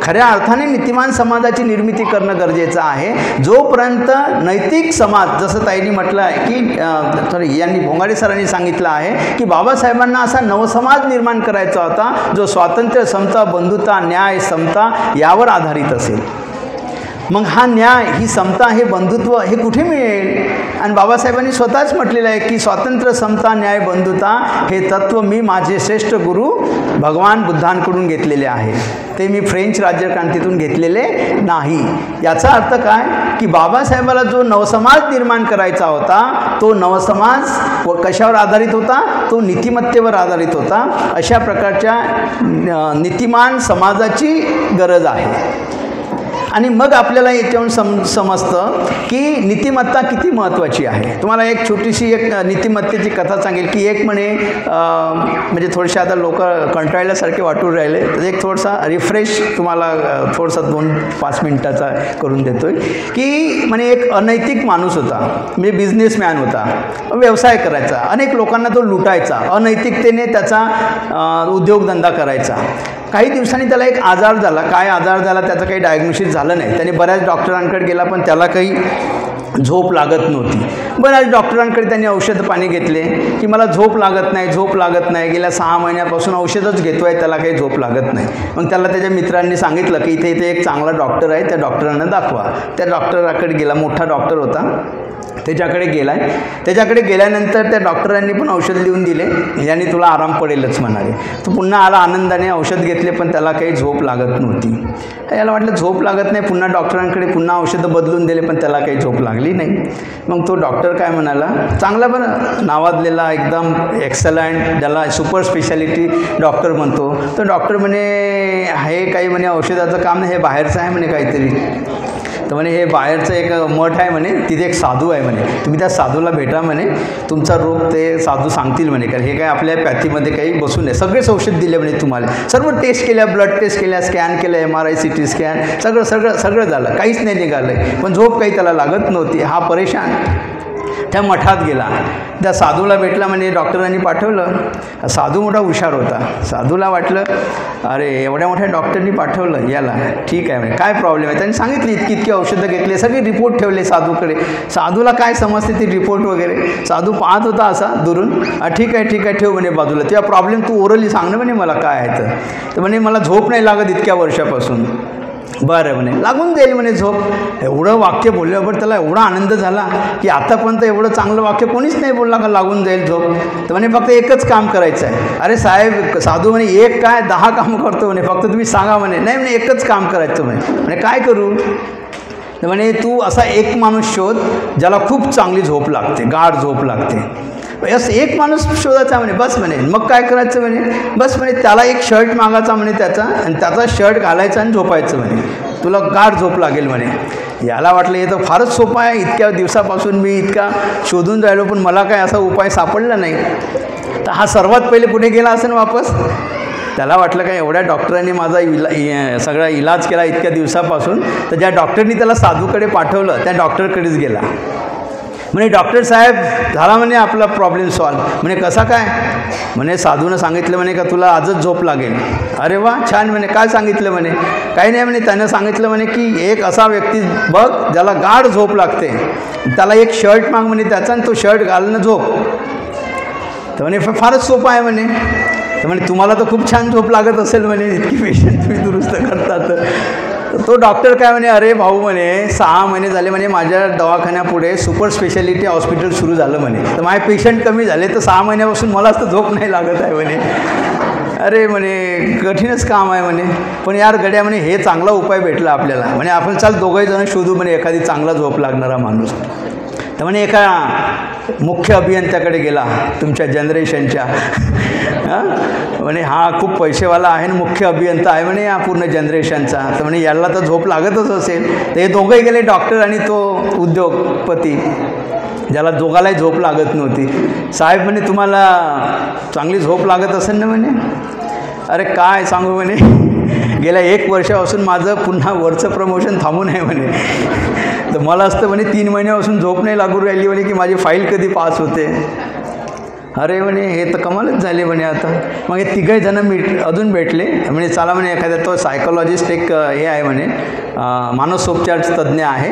खऱ्या अर्थाने नीतिमान समाजाची निर्मिती करणं गरजेचं आहे. जोपर्यंत नैतिक समाज, जसं ताईंनी म्हटलं आहे की यांनी भोंगाडे सरांनी सांगितलं आहे की बाबासाहेबांना असा नवसमाज निर्माण करायचा होता जो स्वातंत्र्य, समता, बंधुता, न्याय, समता यावर आधारित असेल. मग हा न्याय, ही समता, हे बंधुत्व हे कुठे मिळेल? आणि बाबासाहेबांनी स्वतःच म्हटलेलं आहे की स्वातंत्र्य, समता, न्याय, बंधुता हे तत्त्व मी माझे श्रेष्ठ गुरु भगवान बुद्धांकडून घेतलेले आहे. ते मी फ्रेंच राज्यक्रांतीतून घेतलेले नाही. याचा अर्थ काय की बाबासाहेबाला जो नवसमाज निर्माण करायचा होता तो नवसमाज कशावर आधारित होता? तो नीतिमत्तेवर आधारित होता. अशा प्रकारच्या नीतिमान समाजाची गरज आहे. आणि मग आपल्याला याच्यावरून समजतं की नीतिमत्ता किती महत्त्वाची आहे. तुम्हाला एक छोटीशी एक नीतिमत्तेची कथा सांगेल की एक म्हणजे थोडेसे आता लोक कंटाळल्यासारखे वाटून राहिले, तर एक थोडासा रिफ्रेश तुम्हाला थोडासा 2-5 मिनिटाचा करून देतो आहे की एक अनैतिक माणूस होता, म्हणजे बिझनेसमॅन होता, व्यवसाय करायचा, अनेक लोकांना तो लुटायचा, अनैतिकतेने त्याचा उद्योगधंदा करायचा. काही दिवसांनी त्याला एक आजार झाला. काय आजार झाला त्याचं काही डायग्नोसिस झालं नाही. त्याने बऱ्याच डॉक्टरांकडे गेला पण त्याला काही झोप लागत नव्हती. बऱ्याच डॉक्टरांकडे त्यांनी औषध पाणी घेतले की मला झोप लागत नाही. गेल्या 6 महिन्यापासून औषधच घेतो आहे, त्याला काही झोप लागत नाही. मग त्याला त्याच्या मित्रांनी सांगितलं की इथे एक चांगला डॉक्टर आहे, त्या डॉक्टरांना दाखवा. त्या डॉक्टराकडे गेला. मोठा डॉक्टर होता, त्याच्याकडे गेल्यानंतर त्या डॉक्टरांनी पण औषध लिहून दिले. याने तुला आराम पडेलच म्हणाले. तो पुन्हा आला आनंदाने, औषध घेतले पण त्याला काही झोप लागत नव्हती. याला वाटलं झोप लागत नाही, पुन्हा डॉक्टरांकडे पुन्हा औषधं बदलून दिले पण त्याला काही झोप लागली नाही. मग तो डॉक्टर काय म्हणाला, चांगला बरं नावाजलेला एकदम एक्सलंट, ज्याला सुपर स्पेशालिटी डॉक्टर म्हणतो, तो डॉक्टर म्हणे हे काही औषधाचं काम नाही, हे बाहेरचं आहे काहीतरी. तर हे बाहेरचं एक मठ आहे तिथे एक साधू आहे तुम्ही त्या साधूला भेटा तुमचा रोग ते साधू सांगतील कारण हे काय आपल्या पॅथीमध्ये काही बसून नाही. सगळेच औषध दिले तुम्हाला, सर्व टेस्ट केल्या, ब्लड टेस्ट केल्या, स्कॅन केलं, MRI CT स्कॅन, सगळं झालं, काहीच नाही निघालं. पण झोप काही त्याला लागत नव्हती. हा परेशान त्या मठात गेला, त्या साधूला भेटला. डॉक्टरांनी पाठवलं. साधू मोठा हुशार होता. साधूला वाटलं अरे एवढ्या मोठ्या डॉक्टरनी पाठवलं याला, ठीक आहे काय प्रॉब्लेम आहे. त्यांनी सांगितली इतकी औषधं घेतली, सगळे रिपोर्ट ठेवले साधूकडे. साधूला काय समजते ती रिपोर्ट वगैरे. साधू पाहत होता असा दुरून. ठीक आहे ठेव बाजूला, तेव्हा प्रॉब्लेम तू ओरली सांग ना मला काय आहे तर मला झोप नाही लागत इतक्या वर्षापासून. बरं लागून जाईल झोप. एवढं वाक्य बोलल्यावर त्याला एवढा आनंद झाला की आतापर्यंत एवढं चांगलं वाक्य कोणीच नाही बोलला का लागून जाईल झोप. तर फक्त एकच काम करायचं आहे. अरे साहेब, साधू एक काय 10 कामं करतो फक्त तुम्ही सांगा नाही एकच काम करायचं काय करू. तर तू असा एक माणूस शोध ज्याला खूप चांगली झोप लागते, गाढ झोप लागते. असं एक माणूस शोधायचा बस मग काय करायचं बस त्याला एक शर्ट मागायचा त्याचा, आणि त्याचा शर्ट घालायचा आणि झोपायचं तुला गाढ झोप लागेल याला वाटलं हे तर फारच सोपं आहे. इतक्या दिवसापासून मी इतका शोधून राहिलो पण मला काय असा उपाय सापडला नाही. तर हा सर्वात पहिले कुठे गेला असेल वापस. त्याला वाटलं काय एवढ्या डॉक्टरांनी माझा सगळा इलाज केला इतक्या दिवसापासून, तर ज्या डॉक्टरनी त्याला साधूकडे पाठवलं त्या डॉक्टरकडेच गेला. म्हणे डॉक्टर साहेब झाला म्हणे आपला प्रॉब्लेम सॉल्व. म्हणे कसा काय? म्हणे साधूनं सांगितलं म्हणे का तुला आजच झोप लागेल. अरे वा छान. म्हणे काय सांगितलं? म्हणे काही नाही म्हणे त्यानं सांगितलं म्हणे की एक असा व्यक्ती बघ ज्याला गाढ झोप लागते, त्याला एक शर्ट माग म्हणे त्याचा, आणि तो शर्ट घालणं झोप. तर म्हणे फारच सोपं आहे म्हणे. तर म्हणे तुम्हाला तर खूप छान झोप लागत असेल म्हणे, इतकी पेशंट तुम्ही दुरुस्त करतात. तर तो डॉक्टर काय म्हणे, अरे भाऊ म्हणे 6 महिने झाले म्हणे माझ्या दवाखान्यापुढे सुपर स्पेशालिटी हॉस्पिटल सुरू झालं म्हणे, तर माझे पेशंट कमी झाले, तर 6 महिन्यापासून मलाच तर झोप नाही लागत आहे म्हणे. अरे म्हणे कठीणच काम आहे म्हणे, पण यार गड्या म्हणे हे चांगला उपाय भेटला आपल्याला. म्हणे आपण चाल दोघंही जण शोधू म्हणे एखादी चांगला झोप लागणारा माणूस. तर म्हणे एका मुख्य अभियंत्याकडे गेला तुमच्या जनरेशनच्या. म्हणे हा खूप पैसेवाला आहे, मुख्य अभियंता आहे म्हणे या पूर्ण जनरेशनचा. तर म्हणे याला तर झोप लागतच असेल. तर हे दोघंही गेले, डॉक्टर आणि तो उद्योगपती, ज्याला दोघालाही झोप लागत नव्हती. साहेब म्हणे तुम्हाला चांगली झोप लागत असेल ना? म्हणे अरे काय सांगू म्हणे, गेल्या 1 वर्षापासून माझं पुन्हा वरचं प्रमोशन थांबून आहे म्हणे. तर मला असतं म्हणे 3 महिन्यापासून झोप नाही लागू राहिली म्हणे की माझी फाईल कधी पास होते. अरे म्हणे हे तर कमालच झाले म्हणे. आता मग हे तिघही जण अजून भेटले. म्हणजे चला म्हणे एखाद्या तो सायकोलॉजिस्ट एक हे आहे म्हणे मानसोपचार तज्ज्ञ आहे,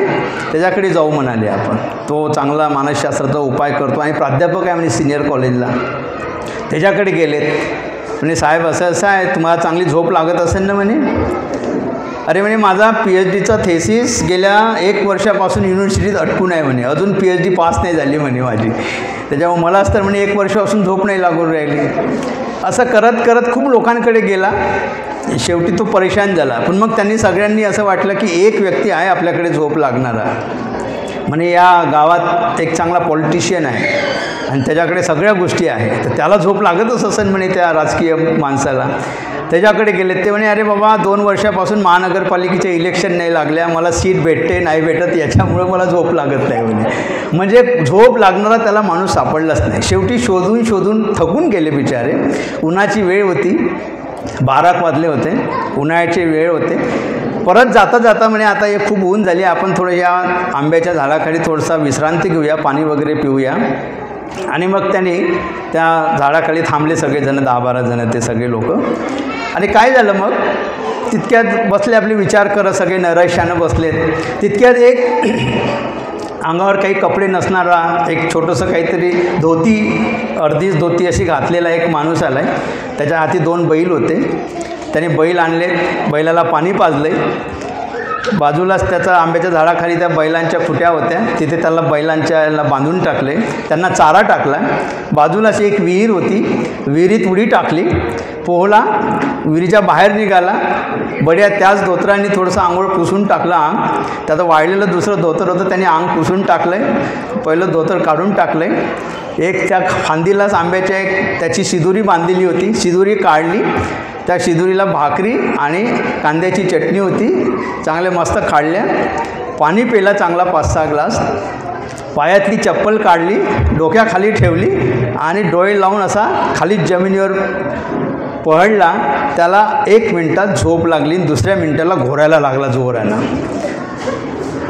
त्याच्याकडे जाऊ म्हणाले आपण. तो चांगला मानसशास्त्राचा उपाय करतो आणि प्राध्यापक आहे म्हणे सिनियर कॉलेजला. त्याच्याकडे गेलेत. म्हणे साहेब असं असं आहे, तुम्हाला चांगली झोप लागत असेल ना? म्हणे अरे म्हणे माझा PhDचा थेसिस गेल्या 1 वर्षापासून युनिव्हर्सिटीत अटकून आहे म्हणे, अजून PhD पास नाही झाली म्हणे माझी, त्याच्यामुळे मलाच तर म्हणे 1 वर्षापासून झोप नाही लागून राहिली. असं करत करत खूप लोकांकडे गेला. शेवटी तो परेशान झाला. पण मग त्यांनी सगळ्यांनी असं वाटलं की एक व्यक्ती आहे आपल्याकडे झोप लागणारा. म्हणे या गावात एक चांगला पॉलिटिशियन आहे आणि त्याच्याकडे सगळ्या गोष्टी आहेत, तर त्याला झोप लागतच असेल म्हणे त्या राजकीय माणसाला. त्याच्याकडे गेले. ते म्हणे अरे बाबा 2 वर्षापासून महानगरपालिकेचे इलेक्शन नाही लागल्या, मला सीट भेटते नाही भेटत याच्यामुळं मला झोप लागत नाही म्हणे. म्हणजे झोप लागणारा त्याला माणूस सापडलाच नाही. शेवटी शोधून शोधून थकून गेले बिचारे. उन्हाची वेळ होती, 12 वाजले होते, उन्हाळ्याची वेळ होते. परत जाता जाता म्हणे आता हे खूप ऊन झाली, आपण थोडं या आंब्याच्या झाडाखाली थोडासा विश्रांती घेऊया, पाणी वगैरे पिऊया. आणि मग त्यांनी त्या झाडाखाली थांबले सगळेजण, 10-12 जण ते सगळे लोक. आणि काय झालं मग, तितक्यात बसले आपले विचार करत सगळे नैराश्यानं बसलेत. तितक्यात एक अंगावर काही कपडे नसणारा, एक छोटंसं काहीतरी धोती, अर्धीच धोती अशी घातलेला एक माणूस आला आहे. त्याच्या हाती 2 बैल होते. त्याने बैल आणले, बैलाला पाणी पाजले. बाजूलाच त्याचा आंब्याच्या झाडाखाली त्या बैलांच्या खुट्या होत्या, तिथे त्याला बैलांच्याला बांधून टाकले. त्यांना चारा टाकला. बाजूलाच एक विहीर होती, विहिरीत उडी टाकली. पोहला, विहिरीच्या बाहेर निघाला. बड्या त्याच धोतरांनी थोडंसं आंघोळ पुसून टाकलं अंग. त्याचं वाळलेलं दुसरं धोतर होतं, त्याने अंग पुसून टाकलं आहे. पहिलं धोतर काढून टाकलं आहे. एक त्या फांदीलाच आंब्याच्या एक त्याची शिदुरी बांधलेली होती, शिदुरी काढली. त्या शिदुरीला भाकरी आणि कांद्याची चटणी होती, चांगले मस्त काढल्या. पाणी प्यायला चांगला 5-6 ग्लास. पायातली चप्पल काढली, डोक्याखाली ठेवली आणि डोळे लावून असा खाली जमिनीवर पहडला. त्याला 1 मिनिटात झोप लागली, दुसऱ्या मिनिटाला घोरायला लागला जोरानं.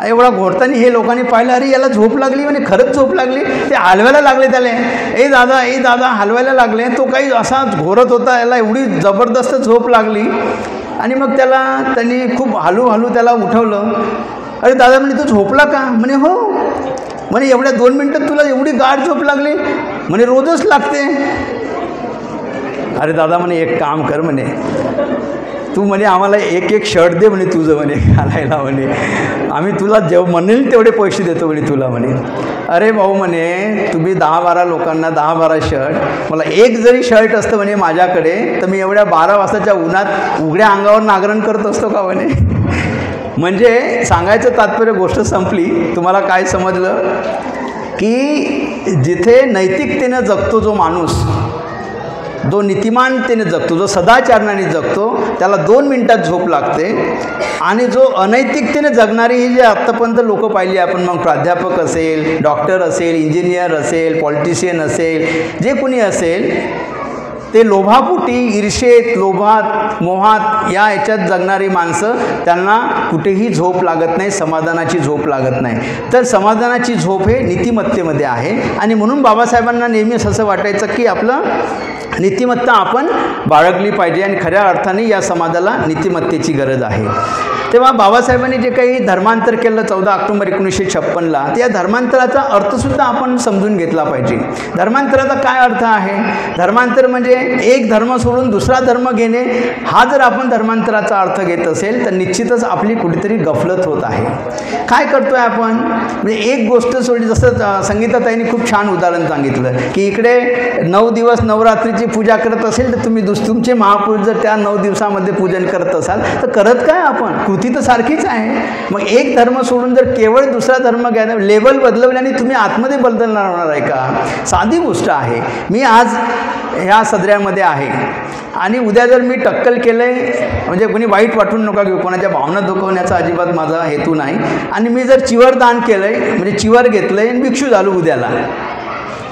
एवढा घोरताना हे लोकांनी पाहिलं, अरे याला झोप लागली म्हणे, खरंच झोप लागली. ते हलवायला लागले त्याला, ए दादा हलवायला लागले. तो काही असा घोरत होता, याला एवढी जबरदस्त झोप लागली. आणि मग त्यांनी खूप हलू त्याला उठवलं. अरे दादा म्हणे तू झोपला का? म्हणे हो. म्हणे एवढ्या 2 मिनटात तुला एवढी गाढ झोप लागली? म्हणे रोजच लागते. अरे दादा म्हणे एक काम कर म्हणे, तू म्हणे आम्हाला एक शर्ट दे म्हणे तुझं म्हणे घालायला म्हणे, आम्ही तुला जेव्हा म्हणेल तेवढे पैसे देतो म्हणे तुला म्हणे. अरे भाऊ म्हणे तुम्ही 10-12 लोकांना 10-12 शर्ट, मला एक जरी शर्ट असतं म्हणे माझ्याकडे तर मी एवढ्या 12 वाजताच्या उन्हात उघड्या अंगावर नागरण करत असतो का म्हणे. म्हणजे सांगायचं तात्पर्य गोष्ट संपली. तुम्हाला काय समजलं की जिथे नैतिकतेनं जगतो जो माणूस, जो नीतिमानतेने जगतो, जो सदाचारणाने जगतो, त्याला 2 मिनिटात झोप लागते. आणि जो अनैतिकतेने जगणारी ही जे आत्तापर्यंत लोकं पाहिली आपण, मग प्राध्यापक असेल, डॉक्टर असेल, इंजिनियर असेल, पॉलिटिशियन असेल, जे कोणी असेल, ते लोभापोटी, ईर्षेत, लोभात, मोहात याच्यात जगणारी माणसं, त्यांना कुठेही झोप लागत नाही, समाधानाची झोप लागत नाही. तर समाधानाची झोप हे नीतिमत्तेमध्ये आहे. आणि म्हणून बाबासाहेबांना नेहमीच असं वाटायचं की आपलं नीतिमत्ता आपण बाळगली पाहिजे आणि खऱ्या अर्थाने या समाजाला नीतिमत्तेची गरज आहे. तेव्हा बाबासाहेबांनी जे काही धर्मांतर केलं 14 ऑक्टोबर 1956ला, त्या धर्मांतराचा अर्थसुद्धा आपण समजून घेतला पाहिजे. धर्मांतराचा काय अर्थ आहे? धर्मांतर म्हणजे एक धर्म सोडून दुसरा धर्म घेणे. हा जर आपण धर्मांतराचा अर्थ घेत असेल तर निश्चितच आपली कुठेतरी गफलत होत आहे. काय करतोय आपण? म्हणजे एक गोष्ट सोडली, जसं संगीताताईंनी खूप छान उदाहरण सांगितलं की इकडे 9 दिवस नवरात्रीची पूजा करत असेल तर तुम्ही तुमचे महापुरुष जर त्या 9 दिवसामध्ये पूजन करत असाल तर करत काय आपण? कृती तर सारखीच आहे. मग एक धर्म सोडून जर केवळ दुसरा धर्म घ्यायला, लेबल बदलवल्याने तुम्ही आतमध्ये बदलणार होणार आहे का? साधी गोष्ट आहे. मी आज ह्या सदऱ्यामध्ये आहे आणि उद्या जर मी टक्कल केलं आहे, म्हणजे कोणी वाईट वाटून नका घेऊ, कोणाच्या भावना दुखवण्याचा अजिबात माझा हेतू नाही. आणि मी जर चिवर दान केलं आहे, म्हणजे चिवर घेतलं आहे आणि भिक्षू झालो उद्याला,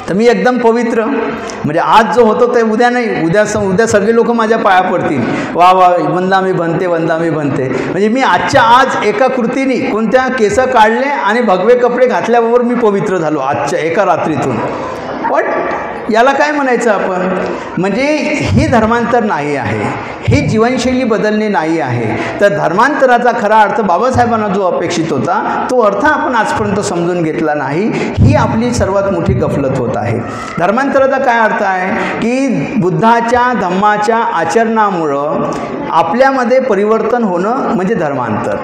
तर मी एकदम पवित्र. म्हणजे आज जो होतो ते उद्या नाही, उद्या सगळे लोक माझ्या पाया पडतील, वा वा वंदामी बनते, वंदामी बनते. म्हणजे मी आजच्या आज एका कृतीने कोणत्या केस काढले आणि भगवे कपडे घातल्याबरोबर मी पवित्र झालो आजच्या एका रात्रीतून. पण याला काय म्हणायचं आपण? म्हणजे हे धर्मांतर नाही आहे, ही जीवनशैली बदलणे नाही आहे. तर धर्मांतराचा खरा अर्थ बाबासाहेबांना जो अपेक्षित होता तो अर्थ आपण आजपर्यंत समजून घेतला नाही. ही आपली सर्वात मोठी गफलत होत आहे. धर्मांतराचा काय अर्थ आहे की बुद्धाच्या धम्माच्या आचरणामुळं आपल्यामध्ये परिवर्तन होणं म्हणजे धर्मांतर.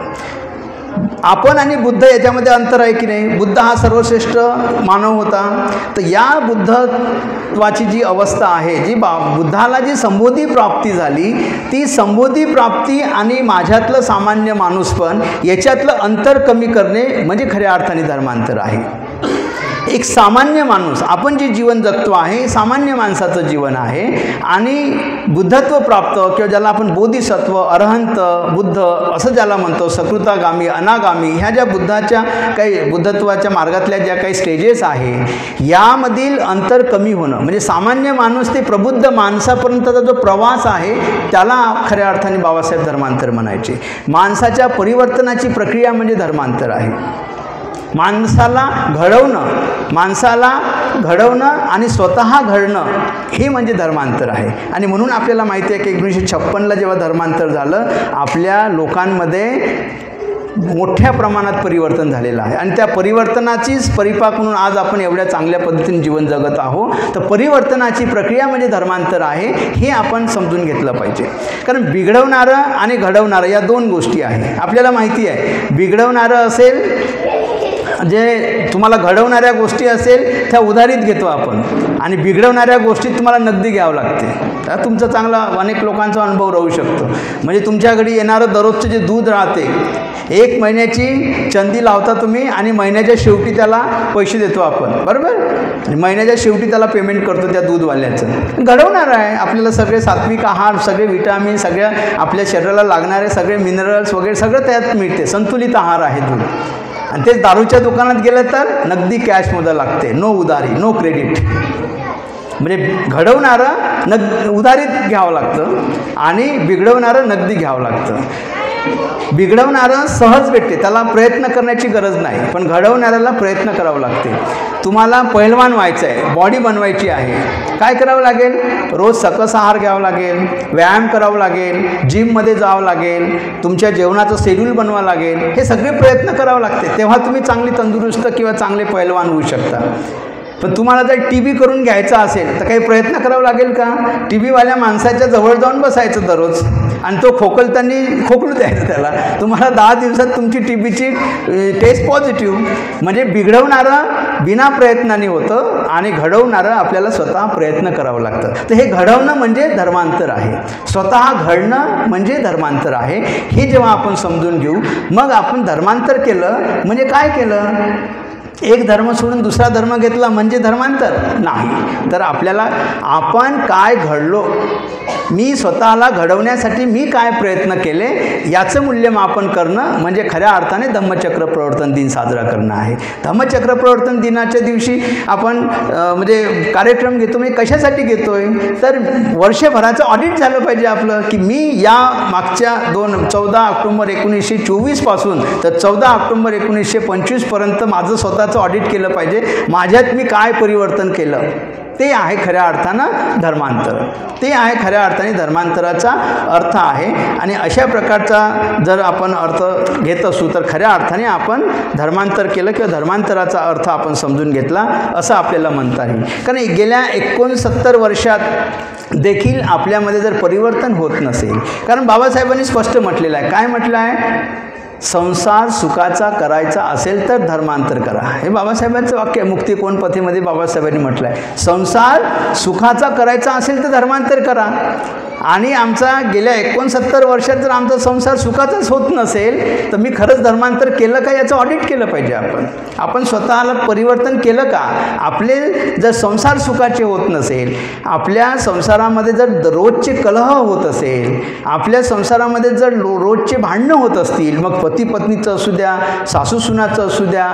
आपण आणि बुद्ध याच्यामध्ये अंतर आहे की नाही? बुद्ध हा सर्वश्रेष्ठ मानव होता. तर या बुद्धत्वाची जी अवस्था आहे, जी बुद्धाला जी संबोधी प्राप्ती झाली, ती संबोधी प्राप्ती आणि माझ्यातलं सामान्य माणूसपण याच्यातलं अंतर कमी करणे म्हणजे खऱ्या अर्थाने धर्मांतर आहे. एक सामान्य माणूस, आपण जे जीवन जगतो आहे सामान्य माणसाचं जीवन आहे. आणि बुद्धत्व प्राप्त किंवा ज्याला आपण बोधिसत्व, अरहंत, बुद्ध असं ज्याला म्हणतो, सकृतागामी, अनागामी, ह्या ज्या बुद्धाच्या काही बुद्धत्वाच्या मार्गातल्या ज्या काही स्टेजेस आहे, यामधील अंतर कमी होणं म्हणजे सामान्य माणूस ते प्रबुद्ध माणसापर्यंतचा जो प्रवास आहे त्याला खऱ्या अर्थाने बाबासाहेब धर्मांतर म्हणायचे. माणसाच्या परिवर्तनाची प्रक्रिया म्हणजे धर्मांतर आहे. माणसाला घडवणं आणि स्वतः घडणं हे म्हणजे धर्मांतर आहे. आणि म्हणून आपल्याला माहिती आहे की 1956ला जेव्हा धर्मांतर झालं, आपल्या लोकांमध्ये मोठ्या प्रमाणात परिवर्तन झालेलं आहे. आणि त्या परिवर्तनाचीच परिपाक म्हणून आज आपण एवढ्या चांगल्या पद्धतीने जीवन जगत आहोत. तर परिवर्तनाची प्रक्रिया म्हणजे धर्मांतर आहे, हे आपण समजून घेतलं पाहिजे. कारण बिघडवणारं आणि घडवणारं या दोन गोष्टी आहे. आपल्याला माहिती आहे, बिघडवणारं असेल, जे तुम्हाला घडवणाऱ्या गोष्टी असेल त्या उधारीत घेतो आपण, आणि बिघडवणाऱ्या गोष्टी तुम्हाला नगदी घ्यावं लागते. तुमचा चांगला अनेक लोकांचा अनुभव राहू शकतो. म्हणजे तुमच्या घरी येणारं दररोजचं जे दूध राहते, 1 महिन्याची चंदी लावता तुम्ही आणि महिन्याच्या शेवटी त्याला पैसे देतो आपण, बरोबर? महिन्याच्या शेवटी त्याला पेमेंट करतो त्या दूधवाल्याचं. घडवणार आहे आपल्याला सगळे सात्विक आहार, सगळे विटामिन, सगळ्या आपल्या शरीराला लागणारे सगळे मिनरल्स वगैरे सगळं त्यात मिळते. संतुलित आहार आहे दूध. आणि तेच दारूच्या दुकानात गेलं तर नगदी कॅशमध्ये लागते, नो उधारी, नो क्रेडिट. म्हणजे घडवणारं उधारीत घ्यावं लागतं आणि बिघडवणारं नगदी घ्यावं लागतं. बिघडवणारं सहज भेटते, त्याला प्रयत्न करण्याची गरज नाही, पण घडवणाऱ्याला प्रयत्न करावं लागते. तुम्हाला पहिलवान व्हायचं आहे, बॉडी बनवायची आहे, काय करावं लागेल? रोज सकस आहार घ्यावा लागेल, व्यायाम करावा लागेल, जिममध्ये जावं लागेल, तुमच्या जेवणाचं शेड्यूल बनवावं लागेल. हे सगळे प्रयत्न करावे लागते. तेव्हा तुम्ही चांगली तंदुरुस्त किंवा चांगले पहिलवान होऊ शकता. पण तुम्हाला जर TB करून घ्यायचा असेल तर काही प्रयत्न करावा लागेल का? TBवाल्या माणसाच्या जवळ जाऊन बसायचं दररोज आणि तो खोकलताना खोकलू द्यायचं त्याला. तुम्हाला 10 दिवसात तुमची TBची टेस्ट पॉझिटिव्ह. म्हणजे बिघडवणारं बिना प्रयत्नाने होतं आणि घडवणारं आपल्याला स्वतः प्रयत्न करावं लागतं. तर हे घडवणं म्हणजे धर्मांतर आहे, स्वतः घडणं म्हणजे धर्मांतर आहे. हे जेव्हा आपण समजून घेऊ, मग आपण धर्मांतर केलं म्हणजे काय केलं? एक धर्म सोडून दुसरा धर्म घेतला म्हणजे धर्मांतर नाही. तर आपल्याला आपण काय घडलो, मी स्वतःला घडवण्यासाठी मी काय प्रयत्न केले याचं मूल्यमापन करणं म्हणजे खऱ्या अर्थाने धम्मचक्र प्रवर्तन दिन साजरा करणं आहे. धम्मचक्र प्रवर्तन दिनाच्या दिवशी आपण म्हणजे कार्यक्रम घेतो, म्हणजे कशासाठी घेतो आहे तर वर्षभराचं ऑडिट झालं पाहिजे आपलं, की मी या मागच्या 14 ऑक्टोबर 1924 पासून तर 14 ऑक्टोबर 1925पर्यंत माझं स्वतःचं ऑडिट केलं पाहिजे. माझ्यात मी काय परिवर्तन केलं, ते आहे खऱ्या अर्थानं धर्मांतर. ते आहे खऱ्या अर्थाने धर्मांतराचा अर्थ आहे. आणि अशा प्रकारचा जर आपण अर्थ घेत असू तर खऱ्या अर्थाने आपण धर्मांतर केलं किंवा धर्मांतराचा अर्थ आपण समजून घेतला असं आपल्याला म्हणता येईल. कारण गेल्या 69 वर्षात देखील आपल्यामध्ये जर परिवर्तन होत नसेल, कारण बाबासाहेबांनी स्पष्ट म्हटलेलं आहे, काय म्हटलं आहे, संसार सुखाचा करायचा असेल तर धर्मांतर करा. हे बाबासाहेबांचं वाक्य आहे. मुक्ती कोण पथेमध्ये बाबासाहेबांनी म्हटलं आहे, संसार सुखाचा करायचा असेल तर धर्मांतर करा. आणि आमचा गेल्या 69 वर्षात जर आमचा संसार सुखाचाच होत नसेल तर मी खरंच धर्मांतर केलं का याचं ऑडिट केलं पाहिजे. आपण स्वतःला परिवर्तन केलं का. आपले जर संसार सुखाचे होत नसेल, आपल्या संसारामध्ये जर रोजचे कलह होत असेल, आपल्या संसारामध्ये जर रोजचे भांडणं होत असतील, मग पती पत्नीचं असू द्या, सासू सुनाचं असू द्या,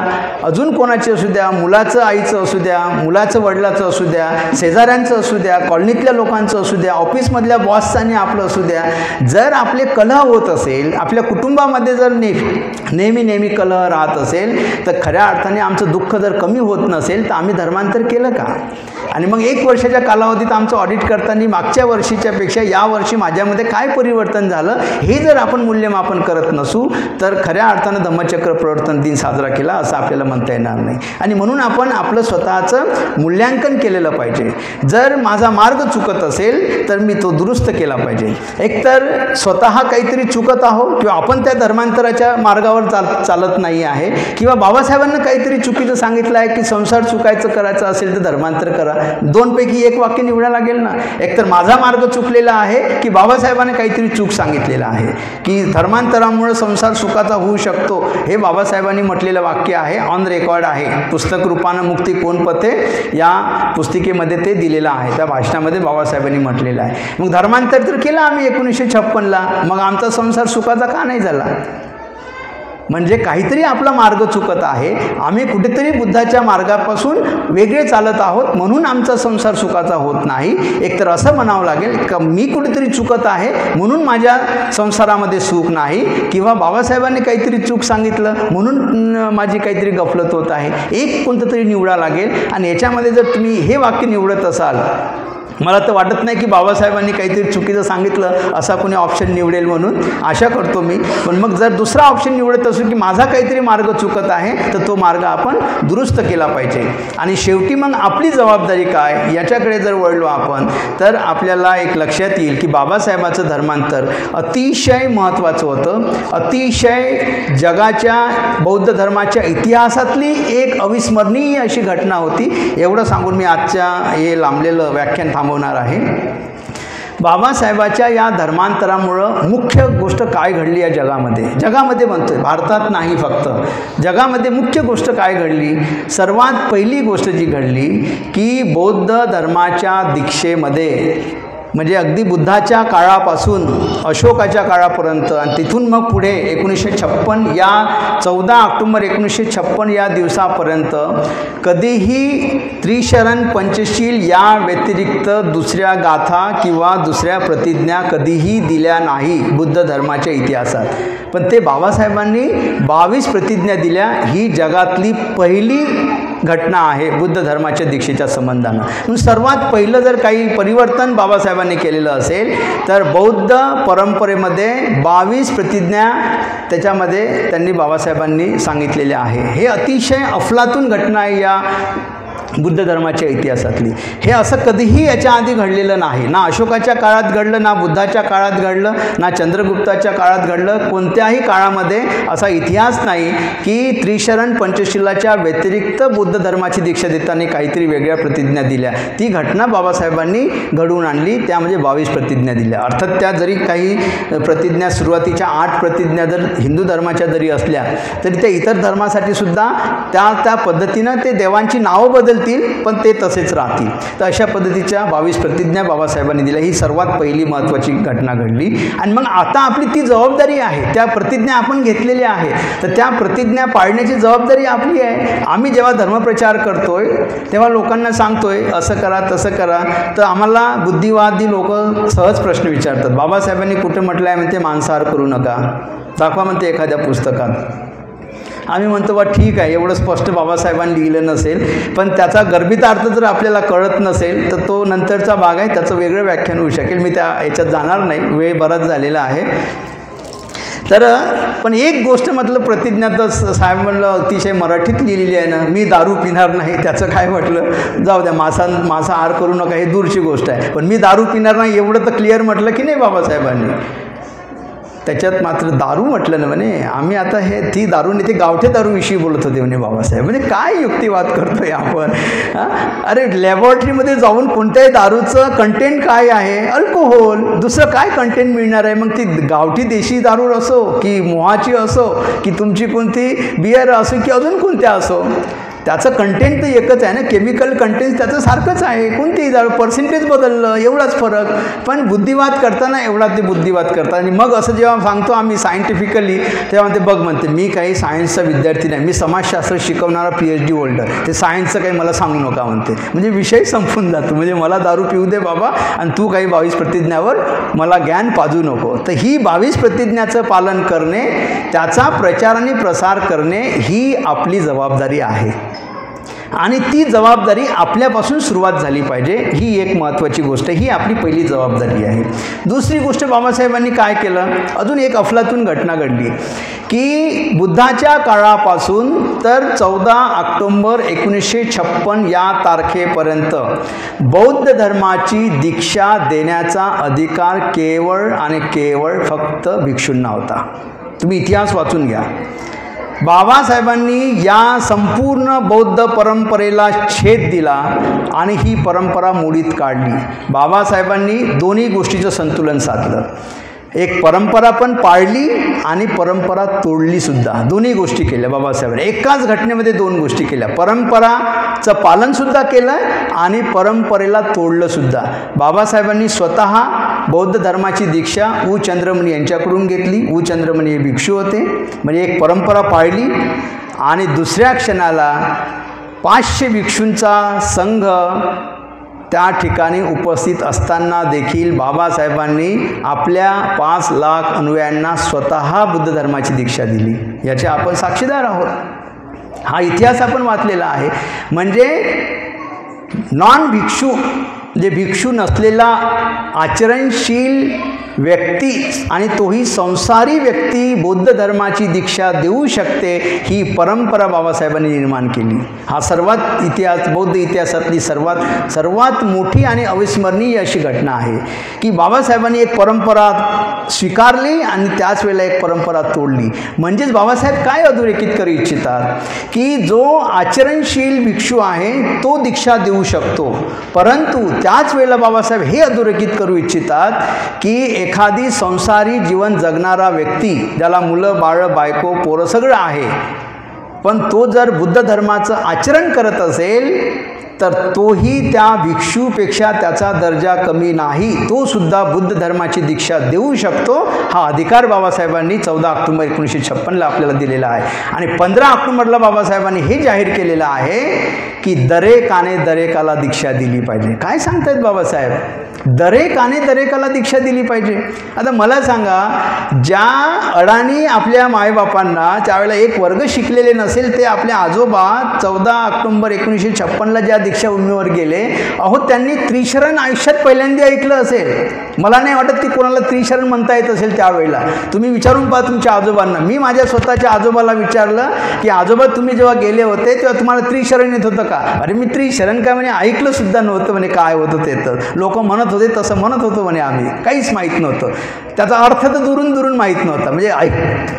अजून कोणाचे असू द्या, मुलाचं आईचं असू द्या, मुलाचं वडिलाचं असू द्या, शेजाऱ्यांचं असू द्या, कॉलनीतल्या लोकांचं असू द्या, ऑफिसमधल्या बॉसचाने आपलं असू द्या, जर आपले कलह होत असेल, आपल्या कुटुंबामध्ये जर नेहमी कलह राहत असेल तर खऱ्या अर्थाने आमचं दुःख जर कमी होत नसेल तर आम्ही धर्मांतर केलं का. आणि मग 1 वर्षाच्या कालावधीत आमचं ऑडिट करताना मागच्या वर्षीच्या पेक्षा यावर्षी माझ्यामध्ये काय परिवर्तन झालं हे जर आपण मूल्यमापन करत नसू तर खऱ्या अर्थानं धम्मचक्र प्रवर्तन दिन साजरा केला असं आपल्याला म्हणता येणार नाही. आणि म्हणून आपण आपलं स्वतःचं मूल्यांकन केलेलं पाहिजे. जर माझा मार्ग चुकत असेल तर मी तो दुरुस्त केला पाहिजे. एकतर स्वतः काहीतरी चुकत आहो किंवा आपण त्या धर्मांतराच्या मार्गावर चालत नाही आहे, किंवा बाबासाहेबांना काहीतरी चुकीचं सांगितलं आहे की संसार चुकायचं करायचं असेल तर धर्मांतर करा. 2 पैकी 1 वाक्य निवडा लागेल ना. एकतर माझा मार्ग चुकलेला आहे की बाबासाहेबांनी काहीतरी चूक सांगितलेलं आहे की धर्मांतरामुळे संसार सुखाचा होऊ शकतो. हे बाबासाहेबांनी म्हटलेलं वाक्य आहे, ऑन रेकॉर्ड आहे. पुस्तक रूपानं मुक्ती कोण पथे या पुस्तिकेमध्ये ते दिलेलं आहे. त्या भाषणामध्ये बाबासाहेबांनी म्हटलेलं आहे. मग धर्मांतर तर केलं आम्ही 1956ला, मग आमचा संसार सुखाचा का नाही झाला. म्हणजे काहीतरी आपला मार्ग चुकत आहे. आम्ही कुठेतरी बुद्धाच्या मार्गापासून वेगळे चालत आहोत म्हणून आमचा संसार सुखाचा होत नाही. एकतर असं म्हणावं लागेल का मी कुठेतरी चुकत आहे म्हणून माझ्या संसारामध्ये सुख नाही, किंवा बाबासाहेबांनी काहीतरी चूक सांगितलं म्हणून माझी काहीतरी गफलत होत आहे. एक कोणतं तरी निवडा लागेल. आणि याच्यामध्ये जर तुम्ही हे वाक्य निवडत असाल, मला तर वाटत नाही की बाबासाहेबांनी काहीतरी चुकीचं सांगितलं असा कोणी ऑप्शन निवडेल म्हणून आशा करतो मी. पण मग जर दुसरा ऑप्शन निवडत असू की माझा काहीतरी मार्ग चुकत आहे तर तो मार्ग आपण दुरुस्त केला पाहिजे. आणि शेवटी मग आपली जबाबदारी काय याच्याकडे जर वळलो आपण तर आपल्याला एक लक्षात येईल की बाबासाहेबांचं धर्मांतर अतिशय महत्त्वाचं होतं. अतिशय जगाच्या बौद्ध धर्माच्या इतिहासातली एक अविस्मरणीय अशी घटना होती. एवढं सांगून मी आजच्या हे लांबलेलं व्याख्यान थांबवणार आहे. बाबासाहेबाच्या या धर्मांतरामुळं मुख्य गोष्ट काय घडली या जगामध्ये म्हणतोय, भारतात नाही फक्त जगामध्ये मुख्य गोष्ट काय घडली. सर्वात पहिली गोष्ट जी घडली की बौद्ध धर्माच्या दीक्षेमध्ये, म्हणजे अगदी बुद्धाच्या काळापासून अशोकाच्या काळापर्यंत आणि तिथून मग पुढे 1956 या 14 ऑक्टोबर 1956 या दिवसापर्यंत कधीही त्रिशरण पंचशील या व्यतिरिक्त दुसऱ्या गाथा किंवा दुसऱ्या प्रतिज्ञा कधीही दिल्या नाही बुद्ध धर्माच्या इतिहासात. पण ते बाबासाहेबांनी 22 प्रतिज्ञा दिल्या. ही जगातली पहिली घटना आहे बुद्ध धर्माच्या दीक्षेच्या संबंधानं. म्हणून सर्वात पहिलं जर काही परिवर्तन बाबासाहेबांनी केलेलं असेल तर बौद्ध परंपरेमध्ये 22 प्रतिज्ञा त्याच्यामध्ये त्यांनी बाबासाहेबांनी सांगितलेल्या आहे. हे अतिशय अफलातून घटना आहे या बुद्ध धर्माच्या इतिहासातली. हे असं कधीही याच्या आधी घडलेलं नाही. ना अशोकाच्या काळात घडलं, ना बुद्धाच्या काळात घडलं, ना चंद्रगुप्ताच्या काळात घडलं. कोणत्याही काळामध्ये असा इतिहास नाही की त्रिशरण पंचशिलाच्या व्यतिरिक्त बुद्ध धर्माची दीक्षा देताना काहीतरी वेगळ्या प्रतिज्ञा दिल्या. ती घटना बाबासाहेबांनी घडवून आणली. त्यामध्ये 22 प्रतिज्ञा दिल्या. अर्थात त्या जरी काही प्रतिज्ञा सुरुवातीच्या 8 प्रतिज्ञा जर हिंदू धर्माच्या जरी असल्या तरी त्या इतर धर्मासाठी सुद्धा त्या पद्धतीनं ते देवांची नावं बदलतील, पण ते तसेच राहतील. तर अशा पद्धतीच्या 22 प्रतिज्ञा बाबासाहेबांनी दिल्या. ही सर्वात पहिली महत्त्वाची घटना घडली. आणि मग आता आपली ती जबाबदारी आहे. त्या प्रतिज्ञा आपण घेतलेल्या आहे, तर त्या प्रतिज्ञा पाळण्याची जबाबदारी आपली आहे. आम्ही जेव्हा धर्मप्रचार करतोय तेव्हा लोकांना सांगतोय असं करा तसं करा, तर आम्हाला बुद्धिवादी लोक सहज प्रश्न विचारतात. बाबासाहेबांनी कुठे म्हटलं आहे म्हणते मांसाहार करू नका, दाखवा म्हणते एखाद्या पुस्तकात. आम्ही म्हणतो बा ठीक आहे, एवढं स्पष्ट बाबासाहेबांनी लिहिलं नसेल, पण त्याचा गर्भित अर्थ जर आपल्याला कळत नसेल तर तो नंतरचा भाग आहे, त्याचं वेगळं व्याख्यान होऊ शकेल. मी त्या याच्यात जाणार नाही, वेळ बराच झालेला आहे. तर पण एक गोष्ट म्हटलं प्रतिज्ञा तर साहेब म्हणलं अतिशय मराठीत लिहिलेली आहे ना, मी दारू पिणार नाही. त्याचं काय म्हटलं, जाऊ द्या, मांसाहार करू नका, हे दूरची गोष्ट आहे, पण मी दारू पिणार नाही एवढं तर क्लिअर म्हटलं की नाही बाबासाहेबांनी. त्याच्यात मात्र दारू म्हटलं ना म्हणे, आम्ही आता ती दारू नाही, ते गावठी दारूविषयी बोलत होते म्हणे बाबासाहेब. म्हणजे काय युक्तिवाद करतोय आपण. अरे लॅबॉरेटरीमध्ये जाऊन कोणत्याही दारूचं कंटेंट काय आहे, अल्कोहोल, दुसरं काय कंटेंट मिळणार आहे. मग ती गावठी देशी दारू असो की मोहाची असो की तुमची कोणती बियर असो की अजून कोणत्या असो, त्याचं कंटेंट तर एकच आहे ना, केमिकल कंटेंट त्याचं सारखंच आहे. कोणतीही दारू पर्सेंटेज बदललं एवढाच फरक. पण बुद्धिवाद करताना एवढा ते बुद्धिवाद करतात. आणि मग असं जेव्हा सांगतो आम्ही सायंटिफिकली, तेव्हा ते बघ म्हणते मी काही सायन्सचा विद्यार्थी नाही, मी समाजशास्त्र शिकवणारा PhD होल्डर, ते सायन्सचं काही मला सांगू नका म्हणते. म्हणजे विषय संपून जातो. म्हणजे मला दारू पिऊ दे बाबा, आणि तू काही 22 प्रतिज्ञावर मला ज्ञान पाजू नको. तर ही 22 प्रतिज्ञाचं पालन करणे, त्याचा प्रचार आणि प्रसार करणे ही आपली जबाबदारी आहे. आणि ती जबाबदारी आपल्यापासून सुरुवात झाली पाहिजे. ही एक महत्त्वाची गोष्ट, ही आपली पहिली जबाबदारी आहे. दुसरी गोष्ट बाबासाहेबांनी काय केलं, अजून एक अफलातून घटना घडली की बुद्धाच्या काळापासून तर 14 ऑक्टोंबर 1956 या तारखेपर्यंत बौद्ध धर्माची दीक्षा देण्याचा अधिकार केवळ आणि केवळ फक्त भिक्षूंना होता. तुम्ही इतिहास वाचून घ्या. बाबासाहेबांनी या संपूर्ण बौद्ध परंपरेला छेद दिला आणि ही परंपरा मोडीत काढली. बाबासाहेबांनी दोन्ही गोष्टीचं संतुलन साधलं. एक परंपरा पण पाळली आणि परंपरा तोडली सुद्धा. दोन्ही गोष्टी केल्या बाबासाहेबांनी. एकाच घटनेमध्ये दोन गोष्टी केल्या. परंपराचं पालनसुद्धा केलं आणि परंपरेला तोडलं सुद्धा. बाबासाहेबांनी स्वतः बौद्ध धर्माची दीक्षा उ चंद्रमणी यांच्याकडून घेतली. उ चंद्रमणी हे भिक्षू होते. म्हणजे एक परंपरा पाळली आणि दुसऱ्या क्षणाला 500 भिक्षूंचा संघ त्या ठिकाणी उपस्थित असताना देखील बाबासाहेबांनी आपल्या 5 लाख अनुयायांना स्वतः बुद्ध धर्माची दीक्षा दिली. याचे आपण साक्षीदार आहोत. हा इतिहास आपण वाचलेला आहे. म्हणजे नॉन भिक्षू, म्हणजे भिक्षू नसलेला आचरणशील व्यक्ती आणि तोही संसारी व्यक्ती बौद्ध धर्माची दीक्षा देऊ शकते, ही परंपरा बाबासाहेबांनी निर्माण केली. हा सर्वात इतिहास, बौद्ध इतिहासातली सर्वात मोठी आणि अविस्मरणीय अशी घटना आहे की बाबासाहेबांनी एक परंपरा स्वीकारली आणि त्याच वेळेला एक परंपरा तोडली. म्हणजेच बाबासाहेब काय अधोरेखित करू इच्छितात की जो आचरणशील भिक्षू आहे तो दीक्षा देऊ शकतो, परंतु त्याच वेळेला बाबासाहेब हे अधोरेखित करू इच्छितात की एखादी संसारी जीवन जगणारा व्यक्ती, ज्याला मुलं बाळं बायको पोरं सगळं आहे, पण तो जर बुद्ध धर्माचं आचरण करत असेल तर तोही त्या भिक्षूपेक्षा त्याचा दर्जा कमी नाही, तो सुद्धा बुद्ध धर्माची दीक्षा देऊ शकतो. हा अधिकार बाबासाहेबांनी 14 ऑक्टोबर 1956ला आपल्याला दिलेला आहे. आणि 15 ऑक्टोबरला बाबासाहेबांनी हे जाहीर केलेलं आहे की दरेकाने दरेकाला दीक्षा दिली पाहिजे. काय सांगतायत बाबासाहेब, दरेकाने दरेकाला दीक्षा दिली पाहिजे. आता मला सांगा, ज्या अडाणी आपल्या मायबापांना त्यावेळेला एक वर्ग शिकलेले नसेल, ते आपल्या आजोबा 14 ऑक्टोबर 1956ला ज्या दीक्षाभूमीवर गेले, अहो त्यांनी त्रिशरण आयुष्यात पहिल्यांदा ऐकलं असेल. मला नाही वाटत की कोणाला त्रिशरण म्हणता येत असेल त्यावेळेला. तुम्ही विचारून पहा तुमच्या आजोबांना. मी माझ्या स्वतःच्या आजोबाला विचारलं की आजोबा तुम्ही जेव्हा गेले होते तेव्हा तुम्हाला त्रिशरण येत होतं का? अरे मी त्रिशरण काय म्हणे ऐकलं सुद्धा नव्हतं म्हणे काय होतं ते. तर लोक म्हणत होते तसं म्हणत होतो म्हणे आम्ही, काहीच माहीत नव्हतं. त्याचा अर्थ तर दुरून दुरून माहीत नव्हता. म्हणजे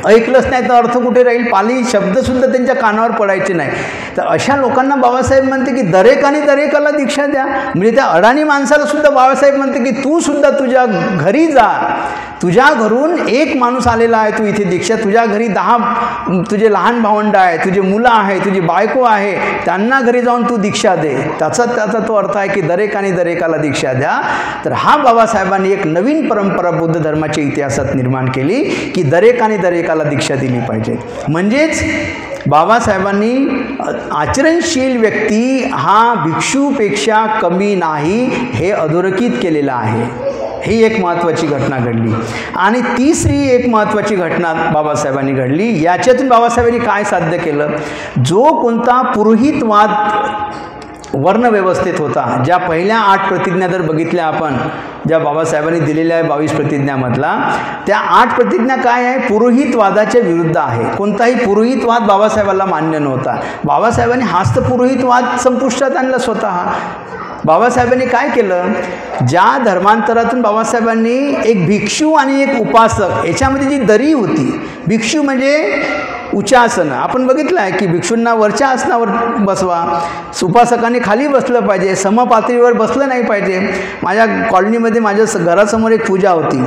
ऐकलंच नाही तर अर्थ कुठे राहील? पाली शब्दसुद्धा त्यांच्या कानावर पडायचे नाही. तर अशा लोकांना बाबासाहेब म्हणते की दरेकाने दरेकाला दीक्षा द्या. म्हणजे त्या अडाणी माणसाला सुद्धा बाबासाहेब म्हणते की तू सुद्धा तुझ्या घरी जा. तुझ्या घरून एक माणूस आलेला आहे, तू इथे दीक्षा, तुझ्या घरी 10 तुझे लहान भावंड आहे, तुझे मुलं आहे, तुझी बायको आहे, त्यांना घरी जाऊन तू दीक्षा दे. त्याचा तो अर्थ आहे की दरेकाने दरेकाला दीक्षा द्या. तर हा बाबासाहेबांनी एक नवीन परंपरा बौद्ध धर्माच्या इतिहासात निर्माण केली की दरेकाने दरेकाला दीक्षा दिली पाहिजे. म्हणजेच बाबासाहेबांनी आचरणशील व्यक्ती हा भिक्षूपेक्षा कमी नाही हे अधोरेखित केलेलं आहे. ही एक महत्त्वाची घटना घडली. आणि तिसरी एक महत्त्वाची घटना बाबासाहेबांनी घडली. याच्यातून बाबासाहेबांनी काय साध्य केलं? जो कोणता पुरोहितवाद वर्णव्यवस्थेत होता, ज्या पहिल्या 8 प्रतिज्ञा जर बघितल्या आपण, ज्या बाबासाहेबांनी दिलेल्या आहे 22 प्रतिज्ञामधला, त्या 8 प्रतिज्ञा काय आहे? पुरोहितवादाच्या विरुद्ध आहे. कोणताही पुरोहितवाद बाबासाहेबांना मान्य नव्हता. बाबासाहेबांनी हाच तर पुरोहितवाद संपुष्टात आणला स्वतः. बाबासाहेबांनी काय केलं? ज्या धर्मांतरातून बाबासाहेबांनी एक भिक्षू आणि एक उपासक याच्यामध्ये जी दरी होती, भिक्षू म्हणजे उच्चासनं, आपण बघितलं आहे की भिक्षूंना वरच्या आसनावर बसवा, उपासकांनी खाली बसलं पाहिजे, समपातळीवर बसलं नाही पाहिजे. माझ्या कॉलनीमध्ये माझ्या घरासमोर एक पूजा होती.